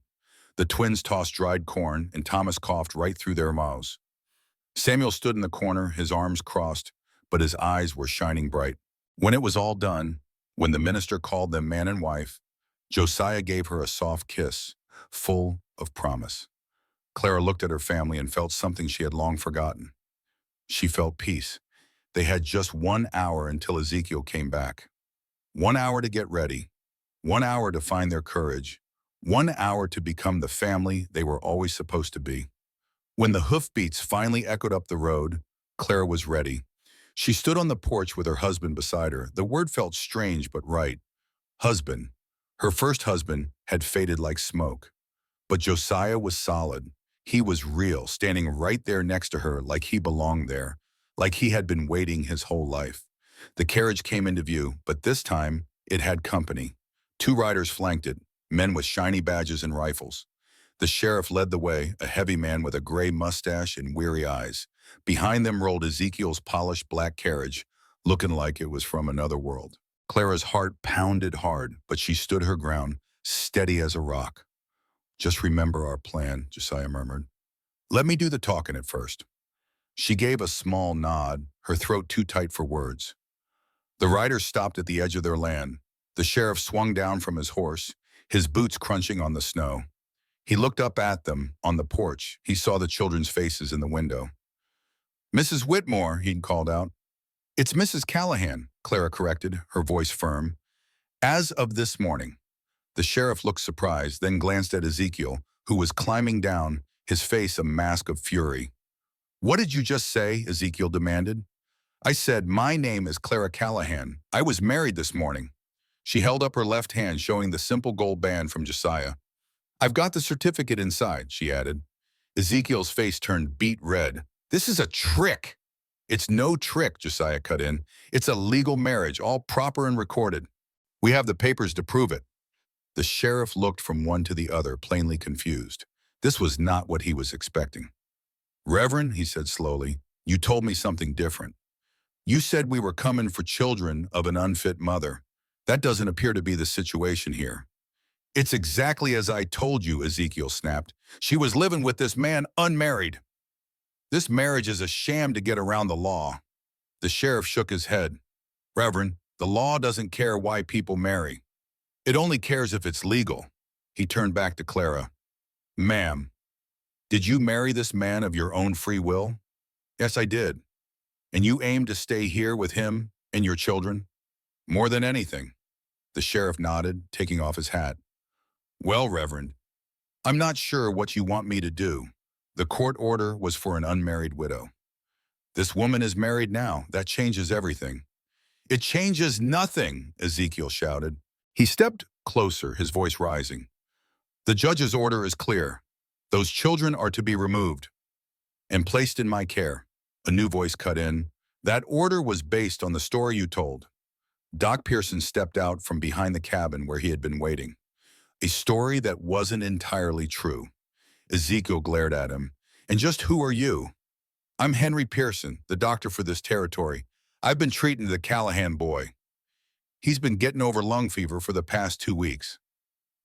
The twins tossed dried corn, and Thomas coughed right through their mouths. Samuel stood in the corner, his arms crossed, but his eyes were shining bright. When it was all done, when the minister called them man and wife, Josiah gave her a soft kiss, full of promise. Clara looked at her family and felt something she had long forgotten. She felt peace. They had just 1 hour until Ezekiel came back. 1 hour to get ready. 1 hour to find their courage. 1 hour to become the family they were always supposed to be. When the hoofbeats finally echoed up the road, Clara was ready. She stood on the porch with her husband beside her. The word felt strange but right. Husband. Her first husband had faded like smoke. But Josiah was solid. He was real, standing right there next to her like he belonged there, like he had been waiting his whole life. The carriage came into view, but this time it had company. 2 riders flanked it, men with shiny badges and rifles. The sheriff led the way, a heavy man with a gray mustache and weary eyes. Behind them rolled Ezekiel's polished black carriage, looking like it was from another world. Clara's heart pounded hard, but she stood her ground, steady as a rock. Just remember our plan, Josiah murmured. Let me do the talking at first. She gave a small nod, her throat too tight for words. The riders stopped at the edge of their land. The sheriff swung down from his horse, his boots crunching on the snow. He looked up at them on the porch. He saw the children's faces in the window. Mrs. Whitmore, he'd called out. It's Mrs. Callahan, Clara corrected, her voice firm. As of this morning. The sheriff looked surprised, then glanced at Ezekiel, who was climbing down, his face a mask of fury. What did you just say? Ezekiel demanded. I said, my name is Clara Callahan. I was married this morning. She held up her left hand, showing the simple gold band from Josiah. I've got the certificate inside, she added. Ezekiel's face turned beet red. This is a trick. It's no trick, Josiah cut in. It's a legal marriage, all proper and recorded. We have the papers to prove it. The sheriff looked from one to the other, plainly confused. This was not what he was expecting. Reverend, he said slowly, you told me something different. You said we were coming for children of an unfit mother. That doesn't appear to be the situation here. It's exactly as I told you, Ezekiel snapped. She was living with this man unmarried. This marriage is a sham to get around the law. The sheriff shook his head. Reverend, the law doesn't care why people marry. It only cares if it's legal. He turned back to Clara. Ma'am, did you marry this man of your own free will? Yes, I did. And you aim to stay here with him and your children? More than anything. The sheriff nodded, taking off his hat. Well, Reverend, I'm not sure what you want me to do. The court order was for an unmarried widow. This woman is married now. That changes everything. It changes nothing, Ezekiel shouted. He stepped closer, his voice rising. The judge's order is clear. Those children are to be removed and placed in my care. A new voice cut in. That order was based on the story you told. Doc Pearson stepped out from behind the cabin where he had been waiting. A story that wasn't entirely true. Ezekiel glared at him. And just who are you? I'm Henry Pearson, the doctor for this territory. I've been treating the Callahan boy. He's been getting over lung fever for the past 2 weeks.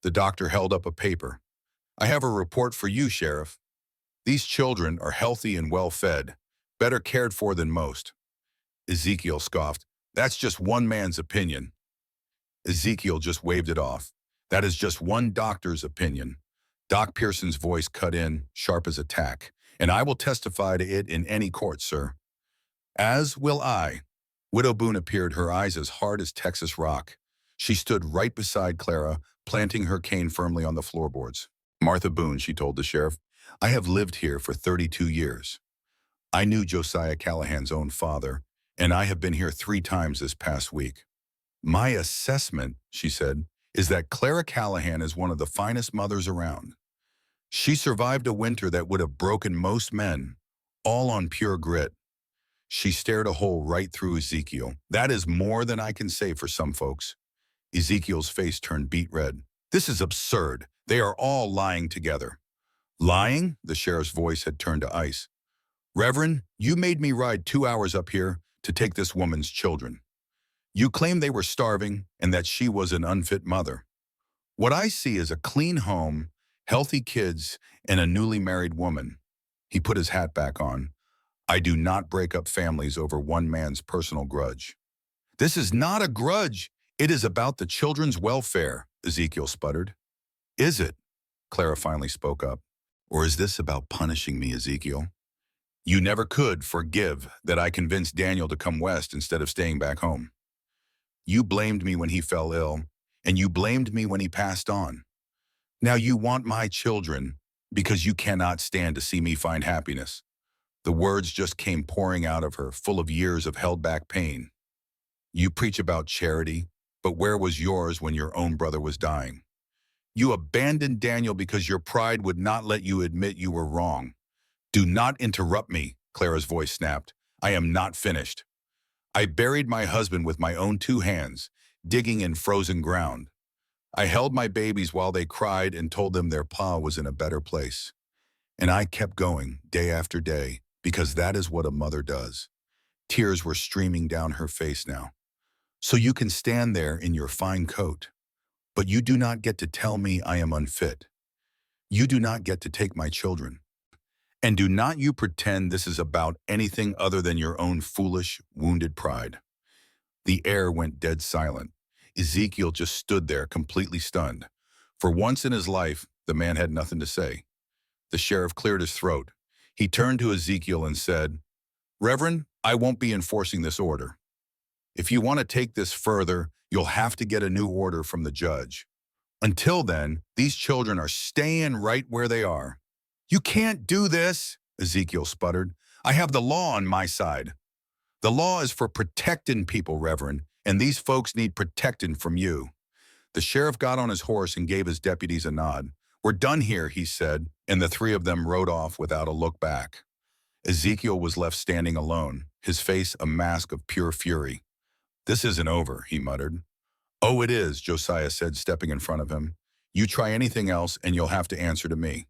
The doctor held up a paper. I have a report for you, Sheriff. These children are healthy and well-fed, better cared for than most. Ezekiel scoffed. That's just one man's opinion. Ezekiel just waved it off. That is just one doctor's opinion. Doc Pearson's voice cut in, sharp as a tack. And I will testify to it in any court, sir. As will I. Widow Boone appeared, her eyes as hard as Texas rock. She stood right beside Clara, planting her cane firmly on the floorboards. Martha Boone, she told the sheriff, I have lived here for 32 years. I knew Josiah Callahan's own father, and I have been here 3 times this past week. My assessment, she said, is that Clara Callahan is one of the finest mothers around. She survived a winter that would have broken most men, all on pure grit. She stared a hole right through Ezekiel. That is more than I can say for some folks. Ezekiel's face turned beet red. This is absurd. They are all lying together. Lying? The sheriff's voice had turned to ice. Reverend, you made me ride 2 hours up here to take this woman's children. You claim they were starving and that she was an unfit mother. What I see is a clean home, healthy kids, and a newly married woman. He put his hat back on. I do not break up families over one man's personal grudge. This is not a grudge. It is about the children's welfare, Ezekiel sputtered. Is it? Clara finally spoke up. Or is this about punishing me, Ezekiel? You never could forgive that I convinced Daniel to come west instead of staying back home. You blamed me when he fell ill, and you blamed me when he passed on. Now you want my children because you cannot stand to see me find happiness. The words just came pouring out of her, full of years of held-back pain. You preach about charity, but where was yours when your own brother was dying? You abandoned Daniel because your pride would not let you admit you were wrong. Do not interrupt me, Clara's voice snapped. I am not finished. I buried my husband with my own 2 hands, digging in frozen ground. I held my babies while they cried and told them their pa was in a better place. And I kept going, day after day, because that is what a mother does. Tears were streaming down her face now. So you can stand there in your fine coat, but you do not get to tell me I am unfit. You do not get to take my children. And do not you pretend this is about anything other than your own foolish, wounded pride." The air went dead silent. Ezekiel just stood there, completely stunned. For once in his life, the man had nothing to say. The sheriff cleared his throat. He turned to Ezekiel and said, "Reverend, I won't be enforcing this order. If you want to take this further, you'll have to get a new order from the judge. Until then, these children are staying right where they are." "You can't do this," Ezekiel sputtered. "I have the law on my side." "The law is for protecting people, Reverend, and these folks need protecting from you." The sheriff got on his horse and gave his deputies a nod. "We're done here," he said, and the three of them rode off without a look back. Ezekiel was left standing alone, his face a mask of pure fury. "This isn't over," he muttered. "Oh, it is," Josiah said, stepping in front of him. "You try anything else and you'll have to answer to me."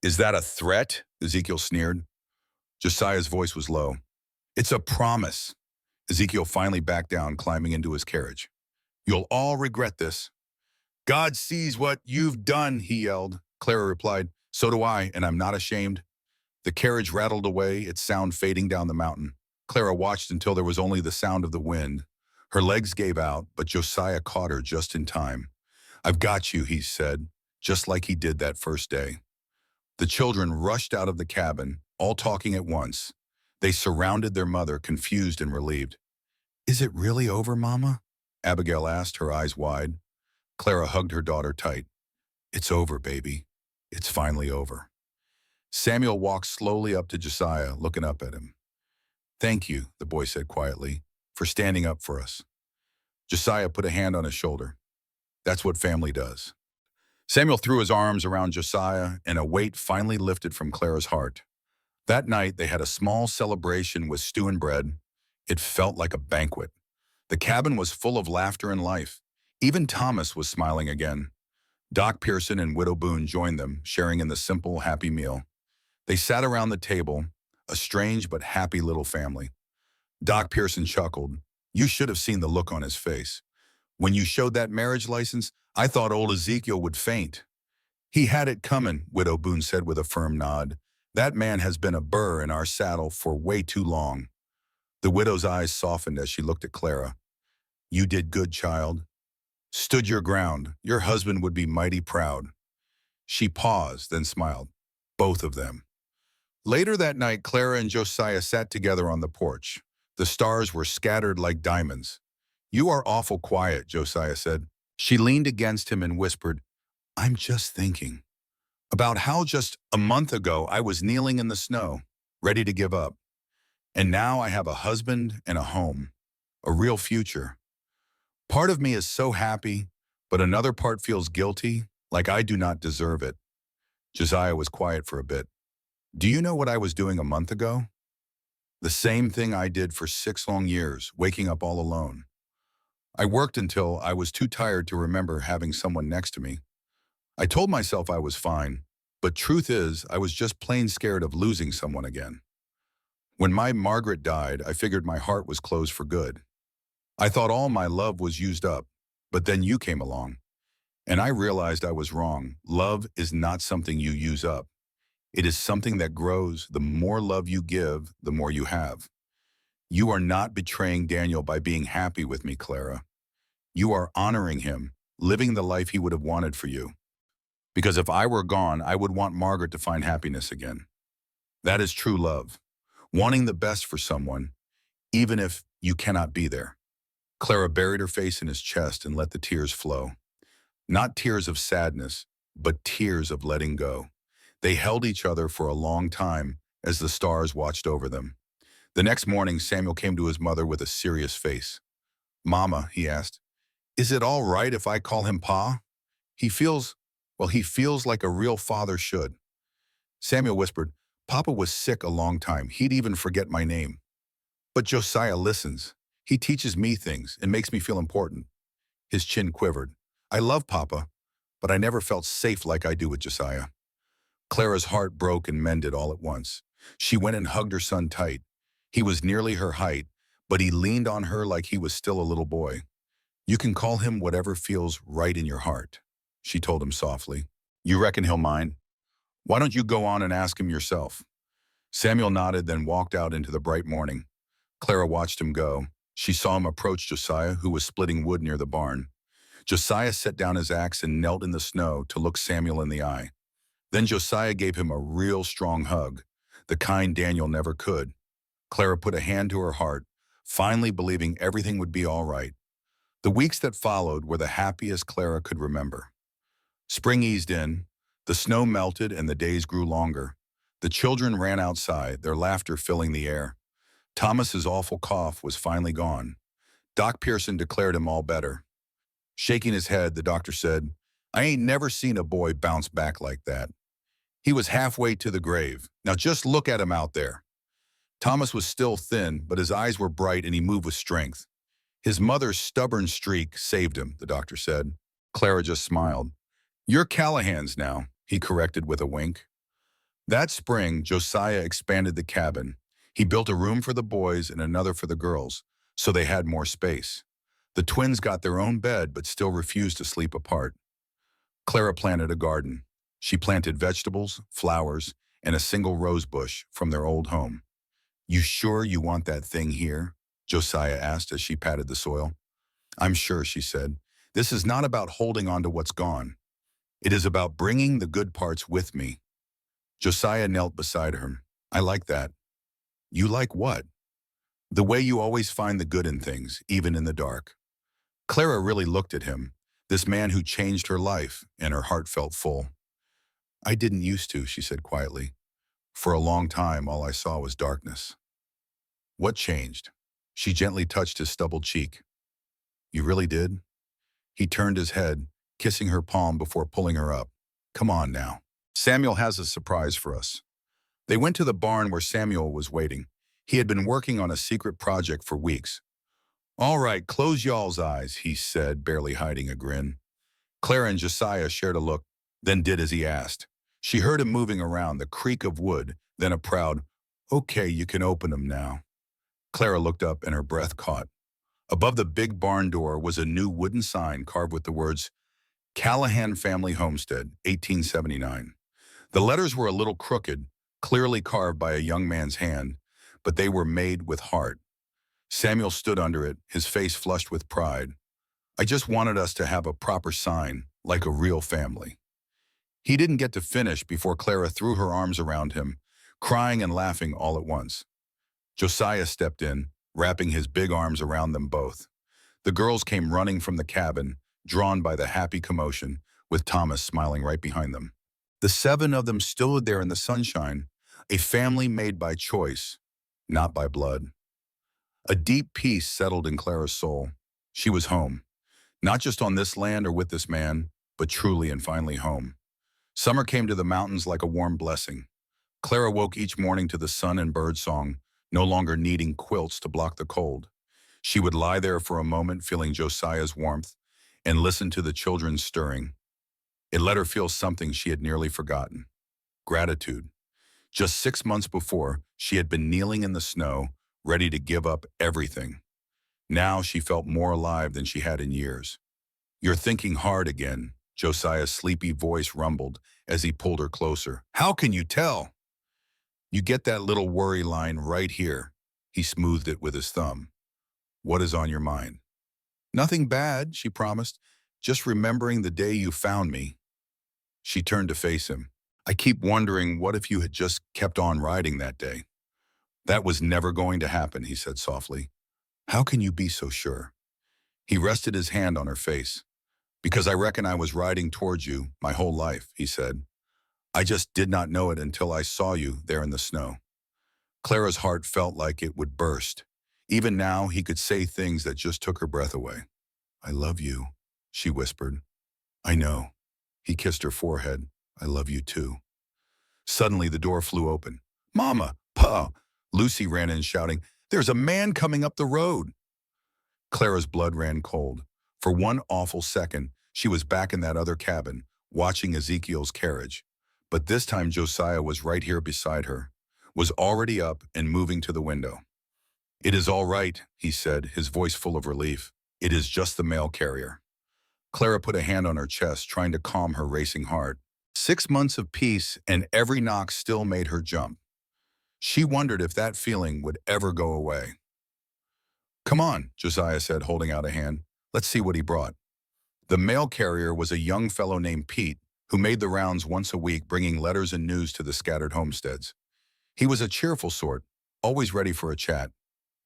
"Is that a threat?" Ezekiel sneered. Josiah's voice was low. "It's a promise." Ezekiel finally backed down, climbing into his carriage. "You'll all regret this." "God sees what you've done," he yelled. Clara replied, "So do I, and I'm not ashamed." The carriage rattled away, its sound fading down the mountain. Clara watched until there was only the sound of the wind. Her legs gave out, but Josiah caught her just in time. "I've got you," he said, just like he did that first day. The children rushed out of the cabin, all talking at once. They surrounded their mother, confused and relieved. "Is it really over, Mama?" Abigail asked, her eyes wide. Clara hugged her daughter tight. "It's over, baby. It's finally over." Samuel walked slowly up to Josiah, looking up at him. "Thank you," the boy said quietly, "for standing up for us." Josiah put a hand on his shoulder. "That's what family does." Samuel threw his arms around Josiah, and a weight finally lifted from Clara's heart. That night, they had a small celebration with stew and bread. It felt like a banquet. The cabin was full of laughter and life. Even Thomas was smiling again. Doc Pearson and Widow Boone joined them, sharing in the simple, happy meal. They sat around the table, a strange but happy little family. Doc Pearson chuckled. "You should have seen the look on his face. When you showed that marriage license, I thought old Ezekiel would faint." "He had it coming," Widow Boone said with a firm nod. "That man has been a burr in our saddle for way too long." The widow's eyes softened as she looked at Clara. "You did good, child. Stood your ground. Your husband would be mighty proud." She paused, then smiled. Both of them. Later that night, Clara and Josiah sat together on the porch. The stars were scattered like diamonds. "You are awful quiet," Josiah said. She leaned against him and whispered, "I'm just thinking about how just a month ago I was kneeling in the snow, ready to give up. And now I have a husband and a home, a real future. Part of me is so happy, but another part feels guilty, like I do not deserve it." Josiah was quiet for a bit. "Do you know what I was doing a month ago?" "The same thing I did for 6 long years, waking up all alone. I worked until I was too tired to remember having someone next to me. I told myself I was fine, but truth is, I was just plain scared of losing someone again. When my Margaret died, I figured my heart was closed for good. I thought all my love was used up, but then you came along. And I realized I was wrong. Love is not something you use up. It is something that grows. The more love you give, the more you have. You are not betraying Daniel by being happy with me, Clara. You are honoring him, living the life he would have wanted for you. Because if I were gone, I would want Margaret to find happiness again. That is true love. Wanting the best for someone, even if you cannot be there." Clara buried her face in his chest and let the tears flow. Not tears of sadness, but tears of letting go. They held each other for a long time as the stars watched over them. The next morning, Samuel came to his mother with a serious face. "Mama," he asked, "is it all right if I call him Pa? He feels like a real father should." Samuel whispered, "Papa was sick a long time. He'd even forget my name. But Josiah listens. He teaches me things and makes me feel important." His chin quivered. "I love Papa, but I never felt safe like I do with Josiah." Clara's heart broke and mended all at once. She went and hugged her son tight. He was nearly her height, but he leaned on her like he was still a little boy. You can call him whatever feels right in your heart, she told him softly. You reckon he'll mind? Why don't you go on and ask him yourself? Samuel nodded, then walked out into the bright morning. Clara watched him go. She saw him approach Josiah, who was splitting wood near the barn. Josiah set down his axe and knelt in the snow to look Samuel in the eye. Then Josiah gave him a real strong hug, the kind Daniel never could. Clara put a hand to her heart, finally believing everything would be all right. The weeks that followed were the happiest Clara could remember. Spring eased in, the snow melted and the days grew longer. The children ran outside, their laughter filling the air. Thomas's awful cough was finally gone. Doc Pearson declared him all better. Shaking his head, the doctor said, I ain't never seen a boy bounce back like that. He was halfway to the grave. Now just look at him out there. Thomas was still thin, but his eyes were bright and he moved with strength. His mother's stubborn streak saved him, the doctor said. Clara just smiled. You're Callahan's now, he corrected with a wink. That spring, Josiah expanded the cabin. He built a room for the boys and another for the girls, so they had more space. The twins got their own bed but still refused to sleep apart. Clara planted a garden. She planted vegetables, flowers, and a single rose bush from their old home. You sure you want that thing here? Josiah asked as she patted the soil. I'm sure, she said. This is not about holding on to what's gone. It is about bringing the good parts with me. Josiah knelt beside her. I like that. You like what? The way you always find the good in things, even in the dark. Clara really looked at him, this man who changed her life, and her heart felt full. I didn't used to, she said quietly. For a long time, all I saw was darkness. What changed? She gently touched his stubbled cheek. You really did? He turned his head, kissing her palm before pulling her up. Come on now. Samuel has a surprise for us. They went to the barn where Samuel was waiting. He had been working on a secret project for weeks. All right, close y'all's eyes, he said, barely hiding a grin. Clara and Josiah shared a look, then did as he asked. She heard him moving around, the creak of wood, then a proud, okay, you can open them now. Clara looked up and her breath caught. Above the big barn door was a new wooden sign carved with the words, Callahan Family Homestead, 1879. The letters were a little crooked, clearly carved by a young man's hand, but they were made with heart. Samuel stood under it, his face flushed with pride. I just wanted us to have a proper sign, like a real family. He didn't get to finish before Clara threw her arms around him, crying and laughing all at once. Josiah stepped in, wrapping his big arms around them both. The girls came running from the cabin, drawn by the happy commotion, with Thomas smiling right behind them. The seven of them stood there in the sunshine, a family made by choice, not by blood. A deep peace settled in Clara's soul. She was home, not just on this land or with this man, but truly and finally home. Summer came to the mountains like a warm blessing. Clara woke each morning to the sun and bird song, no longer needing quilts to block the cold. She would lie there for a moment, feeling Josiah's warmth, and listen to the children stirring. It let her feel something she had nearly forgotten. Gratitude. Just 6 months before, she had been kneeling in the snow, ready to give up everything. Now she felt more alive than she had in years. You're thinking hard again, Josiah's sleepy voice rumbled as he pulled her closer. How can you tell? You get that little worry line right here. He smoothed it with his thumb. What is on your mind? Nothing bad, she promised. Just remembering the day you found me. She turned to face him. I keep wondering, what if you had just kept on riding that day? That was never going to happen, he said softly. How can you be so sure? He rested his hand on her face. Because I reckon I was riding towards you my whole life, he said. I just did not know it until I saw you there in the snow. Clara's heart felt like it would burst. Even now, he could say things that just took her breath away. I love you, she whispered. I know. He kissed her forehead. I love you too. Suddenly, the door flew open. Mama! Pa! Lucy ran in shouting, There's a man coming up the road! Clara's blood ran cold. For one awful second, she was back in that other cabin, watching Ezekiel's carriage. But this time Josiah was right here beside her, was already up and moving to the window. "It is all right," he said, his voice full of relief. "It is just the mail carrier." Clara put a hand on her chest, trying to calm her racing heart. 6 months of peace, and every knock still made her jump. She wondered if that feeling would ever go away. "Come on," Josiah said, holding out a hand. "Let's see what he brought." The mail carrier was a young fellow named Pete, who made the rounds once a week, bringing letters and news to the scattered homesteads. He was a cheerful sort, always ready for a chat.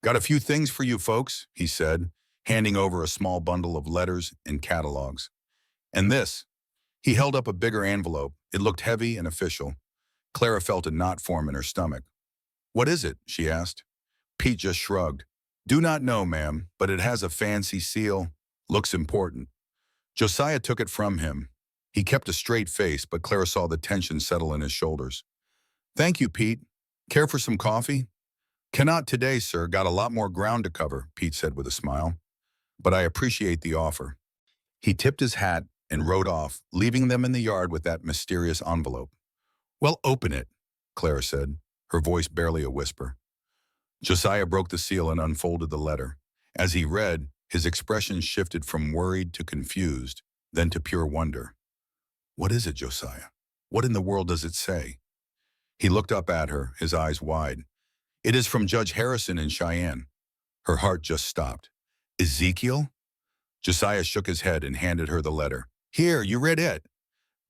"Got a few things for you folks," he said, handing over a small bundle of letters and catalogs. "And this." He held up a bigger envelope. It looked heavy and official. Clara felt a knot form in her stomach. "What is it?" she asked. Pete just shrugged. "Do not know, ma'am, but it has a fancy seal. Looks important." Josiah took it from him. He kept a straight face, but Clara saw the tension settle in his shoulders. "Thank you, Pete. Care for some coffee?" "Cannot today, sir. Got a lot more ground to cover," Pete said with a smile. "But I appreciate the offer." He tipped his hat and rode off, leaving them in the yard with that mysterious envelope. "Well, open it," Clara said, her voice barely a whisper. Josiah broke the seal and unfolded the letter. As he read, his expression shifted from worried to confused, then to pure wonder. "What is it, Josiah? What in the world does it say?" He looked up at her, his eyes wide. "It is from Judge Harrison in Cheyenne." Her heart just stopped. "Ezekiel?" Josiah shook his head and handed her the letter. "Here, you read it."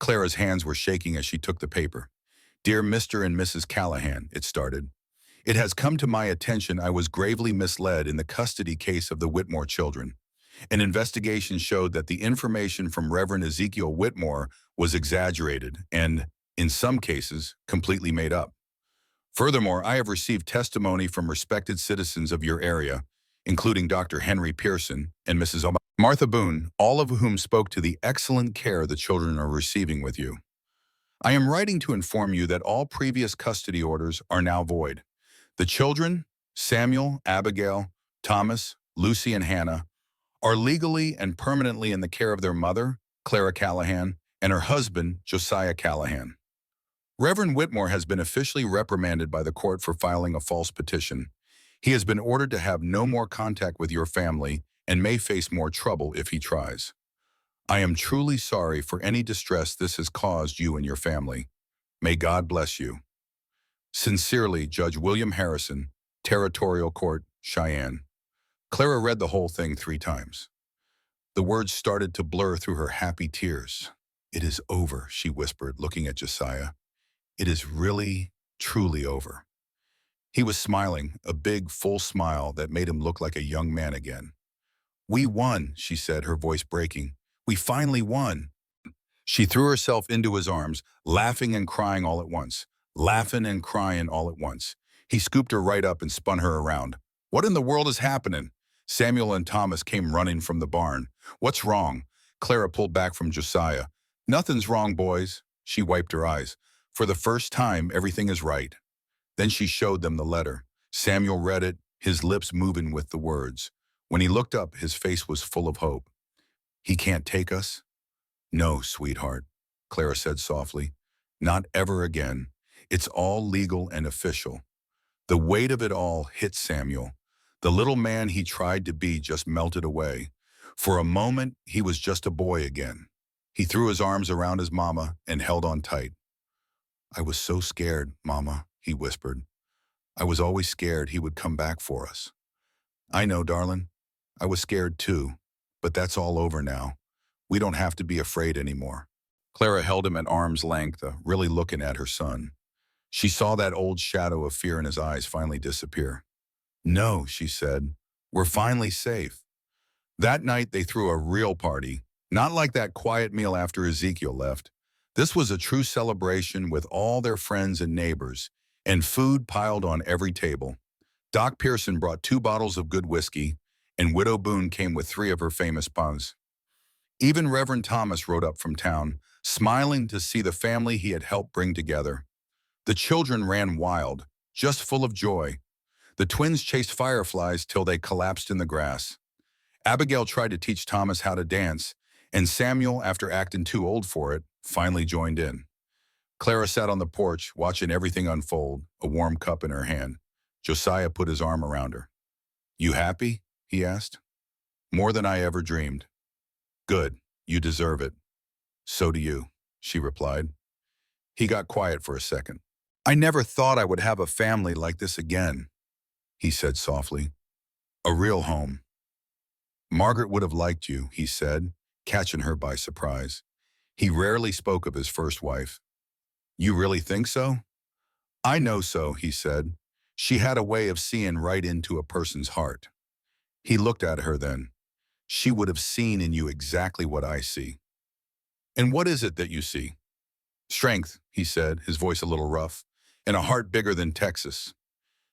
Clara's hands were shaking as she took the paper. "Dear Mr. and Mrs. Callahan," it started. "It has come to my attention I was gravely misled in the custody case of the Whitmore children. An investigation showed that the information from Reverend Ezekiel Whitmore was exaggerated and, in some cases, completely made up. Furthermore, I have received testimony from respected citizens of your area, including Dr. Henry Pearson and Mrs. Martha Boone, all of whom spoke to the excellent care the children are receiving with you. I am writing to inform you that all previous custody orders are now void. The children, Samuel, Abigail, Thomas, Lucy, and Hannah, are legally and permanently in the care of their mother, Clara Callahan, and her husband, Josiah Callahan. Reverend Whitmore has been officially reprimanded by the court for filing a false petition. He has been ordered to have no more contact with your family and may face more trouble if he tries. I am truly sorry for any distress this has caused you and your family. May God bless you. Sincerely, Judge William Harrison, Territorial Court, Cheyenne. Clara read the whole thing 3 times. The words started to blur through her happy tears. "It is over," she whispered, looking at Josiah. "It is really, truly over." He was smiling, a big, full smile that made him look like a young man again. "We won," she said, her voice breaking. "We finally won." She threw herself into his arms, laughing and crying all at once. Laughing and crying all at once. He scooped her right up and spun her around. "What in the world is happening?" Samuel and Thomas came running from the barn. "What's wrong?" Clara pulled back from Josiah. "Nothing's wrong, boys." She wiped her eyes. "For the first time, everything is right." Then she showed them the letter. Samuel read it, his lips moving with the words. When he looked up, his face was full of hope. "He can't take us?" "No, sweetheart," Clara said softly. "Not ever again. It's all legal and official." The weight of it all hit Samuel. The little man he tried to be just melted away. For a moment, he was just a boy again. He threw his arms around his mama and held on tight. "I was so scared, Mama," he whispered. "I was always scared he would come back for us." "I know, darling. I was scared too. But that's all over now. We don't have to be afraid anymore." Clara held him at arm's length, really looking at her son. She saw that old shadow of fear in his eyes finally disappear. "No," she said. "We're finally safe." That night they threw a real party, not like that quiet meal after Ezekiel left. This was a true celebration with all their friends and neighbors, and food piled on every table. Doc Pearson brought 2 bottles of good whiskey, and Widow Boone came with 3 of her famous puns. Even Reverend Thomas rode up from town, smiling to see the family he had helped bring together. The children ran wild, just full of joy. The twins chased fireflies till they collapsed in the grass. Abigail tried to teach Thomas how to dance, and Samuel, after acting too old for it, finally joined in. Clara sat on the porch, watching everything unfold, a warm cup in her hand. Josiah put his arm around her. You happy? He asked. More than I ever dreamed. Good. You deserve it. So do you, she replied. He got quiet for a second. I never thought I would have a family like this again, he said softly. A real home. Margaret would have liked you, he said, catching her by surprise. He rarely spoke of his first wife. You really think so? I know so, he said. She had a way of seeing right into a person's heart. He looked at her then. She would have seen in you exactly what I see. And what is it that you see? Strength, he said, his voice a little rough, and a heart bigger than Texas.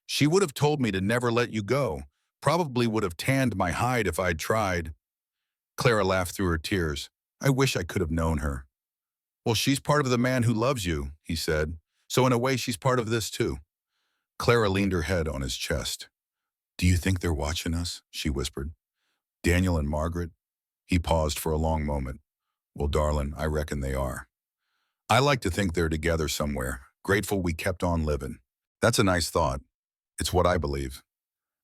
She would have told me to never let you go, probably would have tanned my hide if I'd tried. Clara laughed through her tears. I wish I could have known her. Well, she's part of the man who loves you, he said, so in a way she's part of this too. Clara leaned her head on his chest. Do you think they're watching us? She whispered. Daniel and Margaret? He paused for a long moment. Well, darling, I reckon they are. I like to think they're together somewhere, grateful we kept on living. That's a nice thought. It's what I believe.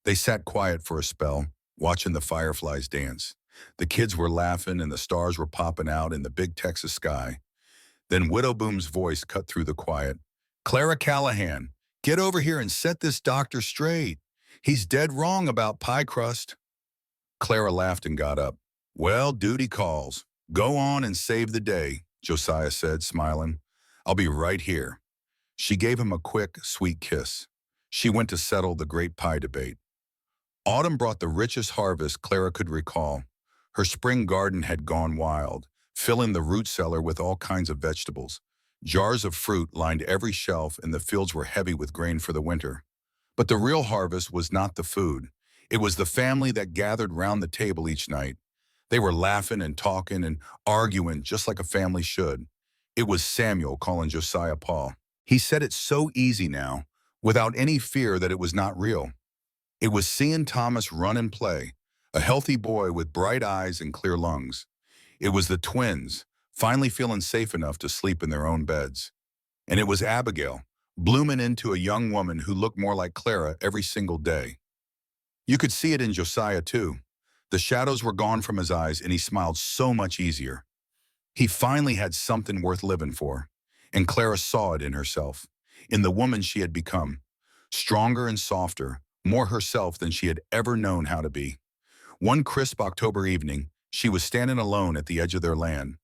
They sat quiet for a spell, watching the fireflies dance. The kids were laughing and the stars were popping out in the big Texas sky. Then Widow Boom's voice cut through the quiet. Clara Callahan, get over here and set this doctor straight. He's dead wrong about pie crust. Clara laughed and got up. Well, duty calls. Go on and save the day, Josiah said, smiling. I'll be right here. She gave him a quick, sweet kiss. She went to settle the great pie debate. Autumn brought the richest harvest Clara could recall. Her spring garden had gone wild, filling the root cellar with all kinds of vegetables. Jars of fruit lined every shelf and the fields were heavy with grain for the winter. But the real harvest was not the food. It was the family that gathered round the table each night. They were laughing and talking and arguing just like a family should. It was Samuel calling Josiah Paul. He said it so easy now, without any fear that it was not real. It was seeing Thomas run and play, a healthy boy with bright eyes and clear lungs. It was the twins, finally feeling safe enough to sleep in their own beds. And it was Abigail, blooming into a young woman who looked more like Clara every single day. You could see it in Josiah, too. The shadows were gone from his eyes, and he smiled so much easier. He finally had something worth living for, and Clara saw it in herself, in the woman she had become, stronger and softer, more herself than she had ever known how to be. One crisp October evening, she was standing alone at the edge of their land.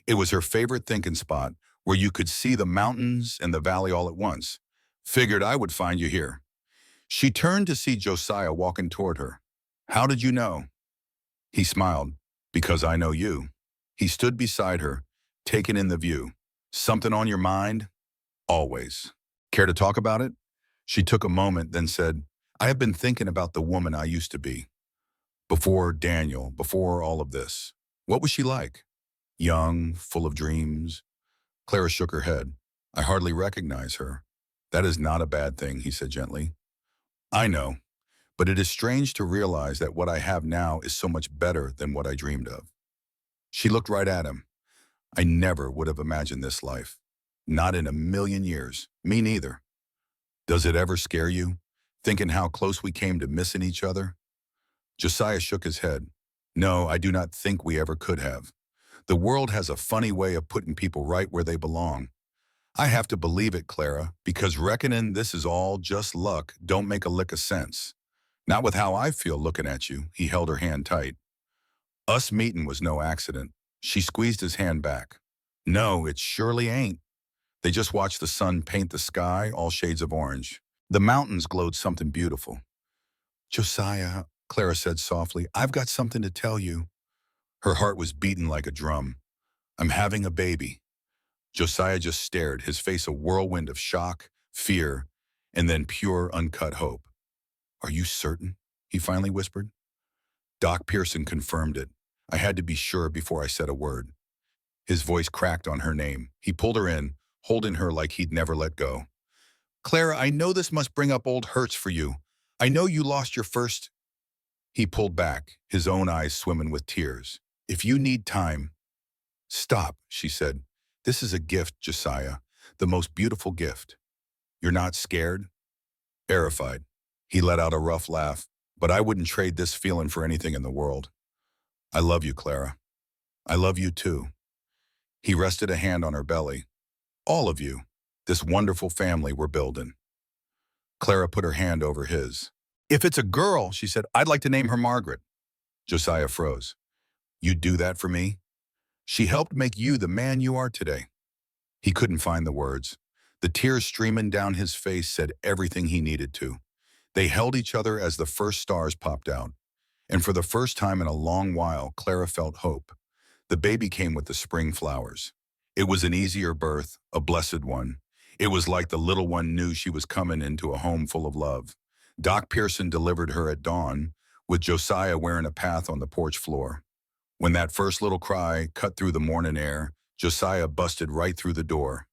It was her favorite thinking spot, where you could see the mountains and the valley all at once. Figured I would find you here. She turned to see Josiah walking toward her. How did you know? He smiled. Because I know you. He stood beside her, taking in the view. Something on your mind? Always. Care to talk about it? She took a moment, then said, I have been thinking about the woman I used to be. Before Daniel, before all of this. What was she like? Young, full of dreams. Clara shook her head. I hardly recognize her. That is not a bad thing, he said gently. I know, but it is strange to realize that what I have now is so much better than what I dreamed of. She looked right at him. I never would have imagined this life. Not in a million years. Me neither. Does it ever scare you, thinking how close we came to missing each other? Josiah shook his head. No, I do not think we ever could have. The world has a funny way of putting people right where they belong. I have to believe it, Clara, because reckoning this is all just luck don't make a lick of sense. Not with how I feel looking at you, he held her hand tight. Us meeting was no accident. She squeezed his hand back. No, it surely ain't. They just watched the sun paint the sky all shades of orange. The mountains glowed something beautiful. Josiah, Clara said softly, I've got something to tell you. Her heart was beating like a drum. I'm having a baby. Josiah just stared, his face a whirlwind of shock, fear, and then pure, uncut hope. Are you certain? He finally whispered. Doc Pearson confirmed it. I had to be sure before I said a word. His voice cracked on her name. He pulled her in, holding her like he'd never let go. Clara, I know this must bring up old hurts for you. I know you lost your first. He pulled back, his own eyes swimming with tears. If you need time. Stop, she said. This is a gift, Josiah, the most beautiful gift. You're not scared? Terrified. He let out a rough laugh. but I wouldn't trade this feeling for anything in the world. I love you, Clara. I love you too. He rested a hand on her belly. All of you. This wonderful family we're building. Clara put her hand over his. If it's a girl, she said, I'd like to name her Margaret. Josiah froze. You'd do that for me? She helped make you the man you are today. He couldn't find the words. The tears streaming down his face said everything he needed to. They held each other as the first stars popped out. And for the first time in a long while, Clara felt hope. The baby came with the spring flowers. It was an easier birth, a blessed one. It was like the little one knew she was coming into a home full of love. Doc Pearson delivered her at dawn, with Josiah wearing a path on the porch floor. When that first little cry cut through the morning air, Josiah busted right through the door.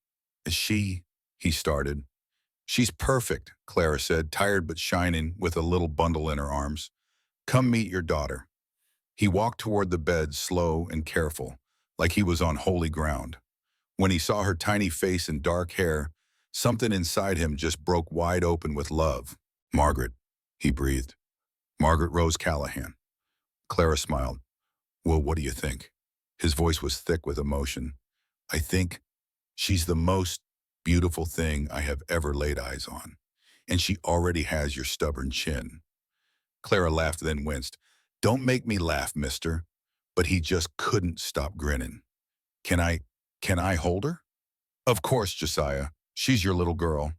Is she? He started. She's perfect, Clara said, tired but shining, with a little bundle in her arms. Come meet your daughter. He walked toward the bed, slow and careful, like he was on holy ground. When he saw her tiny face and dark hair, something inside him just broke wide open with love. Margaret, he breathed. Margaret Rose Callahan. Clara smiled. Well, what do you think? His voice was thick with emotion. I think she's the most beautiful thing I have ever laid eyes on. And she already has your stubborn chin. Clara laughed, then winced. Don't make me laugh, mister. But he just couldn't stop grinning. Can I hold her? Of course, Josiah. She's your little girl.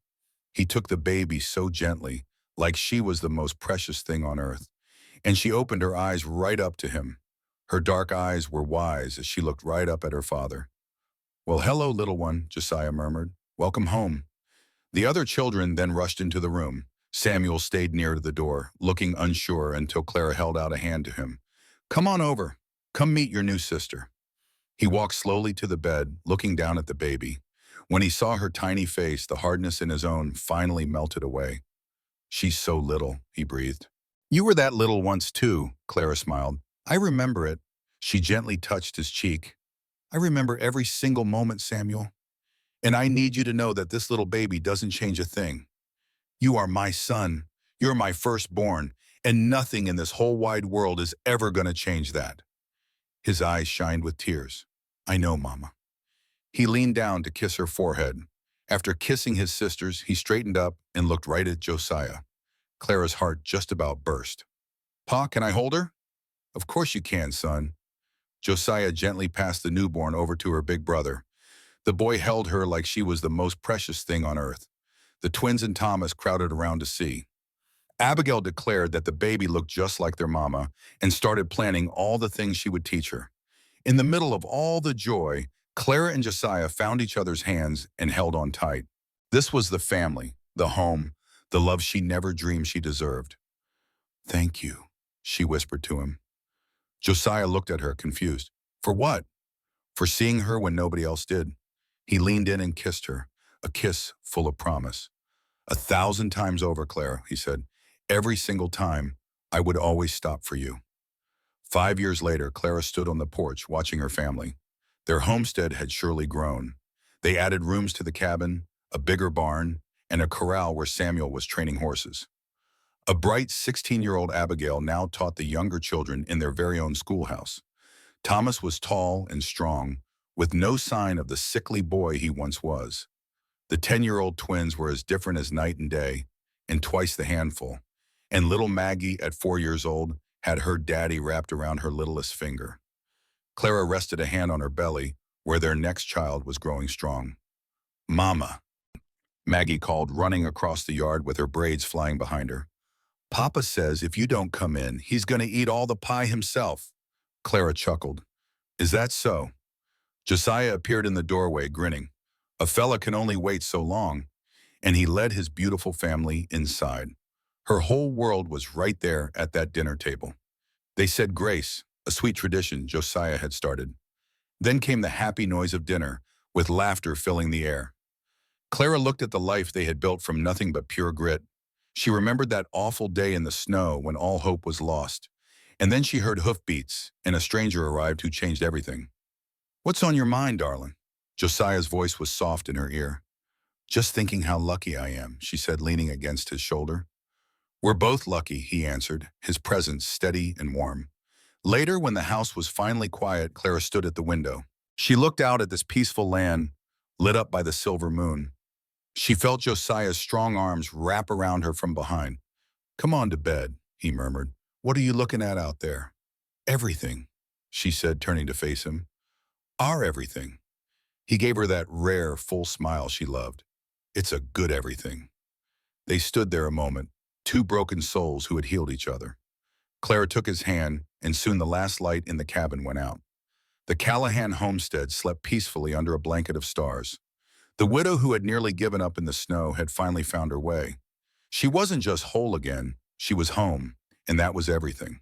He took the baby so gently, like she was the most precious thing on earth. And she opened her eyes right up to him. Her dark eyes were wise as she looked right up at her father. Well, hello, little one, Josiah murmured. Welcome home. The other children then rushed into the room. Samuel stayed near to the door, looking unsure until Clara held out a hand to him. Come on over. Come meet your new sister. He walked slowly to the bed, looking down at the baby. When he saw her tiny face, the hardness in his own finally melted away. She's so little, he breathed. You were that little once too, Clara smiled. I remember it. She gently touched his cheek. I remember every single moment, Samuel. And I need you to know that this little baby doesn't change a thing. You are my son. You're my firstborn. And nothing in this whole wide world is ever going to change that. His eyes shined with tears. I know, Mama. He leaned down to kiss her forehead. After kissing his sisters, he straightened up and looked right at Josiah. Clara's heart just about burst. Pa, can I hold her? Of course you can, son. Josiah gently passed the newborn over to her big brother. The boy held her like she was the most precious thing on earth. The twins and Thomas crowded around to see. Abigail declared that the baby looked just like their mama and started planning all the things she would teach her. In the middle of all the joy, Clara and Josiah found each other's hands and held on tight. This was the family, the home, the love she never dreamed she deserved. Thank you, she whispered to him. Josiah looked at her, confused. For what? For seeing her when nobody else did. He leaned in and kissed her, a kiss full of promise. 1,000 times over, Clara, he said. Every single time, I would always stop for you. 5 years later, Clara stood on the porch watching her family. Their homestead had surely grown. They added rooms to the cabin, a bigger barn, and a corral where Samuel was training horses. A bright 16-year-old Abigail now taught the younger children in their very own schoolhouse. Thomas was tall and strong, with no sign of the sickly boy he once was. The 10-year-old twins were as different as night and day, and twice the handful. And little Maggie, at 4 years old, had her daddy wrapped around her littlest finger. Clara rested a hand on her belly, where their next child was growing strong. Mama, Maggie called, running across the yard with her braids flying behind her. Papa says if you don't come in, he's going to eat all the pie himself. Clara chuckled. Is that so? Josiah appeared in the doorway, grinning. A fella can only wait so long, and he led his beautiful family inside. Her whole world was right there at that dinner table. They said grace, a sweet tradition Josiah had started. Then came the happy noise of dinner, with laughter filling the air. Clara looked at the life they had built from nothing but pure grit. She remembered that awful day in the snow when all hope was lost. And then she heard hoofbeats, and a stranger arrived who changed everything. What's on your mind, darling? Josiah's voice was soft in her ear. Just thinking how lucky I am, she said, leaning against his shoulder. "We're both lucky," he answered, his presence steady and warm. Later, when the house was finally quiet, Clara stood at the window. She looked out at this peaceful land, lit up by the silver moon. She felt Josiah's strong arms wrap around her from behind. "Come on to bed," he murmured. "What are you looking at out there?" "Everything," she said, turning to face him. "Our everything." He gave her that rare, full smile she loved. "It's a good everything." They stood there a moment, two broken souls who had healed each other. Clara took his hand, and soon the last light in the cabin went out. The Callahan homestead slept peacefully under a blanket of stars. The widow who had nearly given up in the snow had finally found her way. She wasn't just whole again, she was home, and that was everything.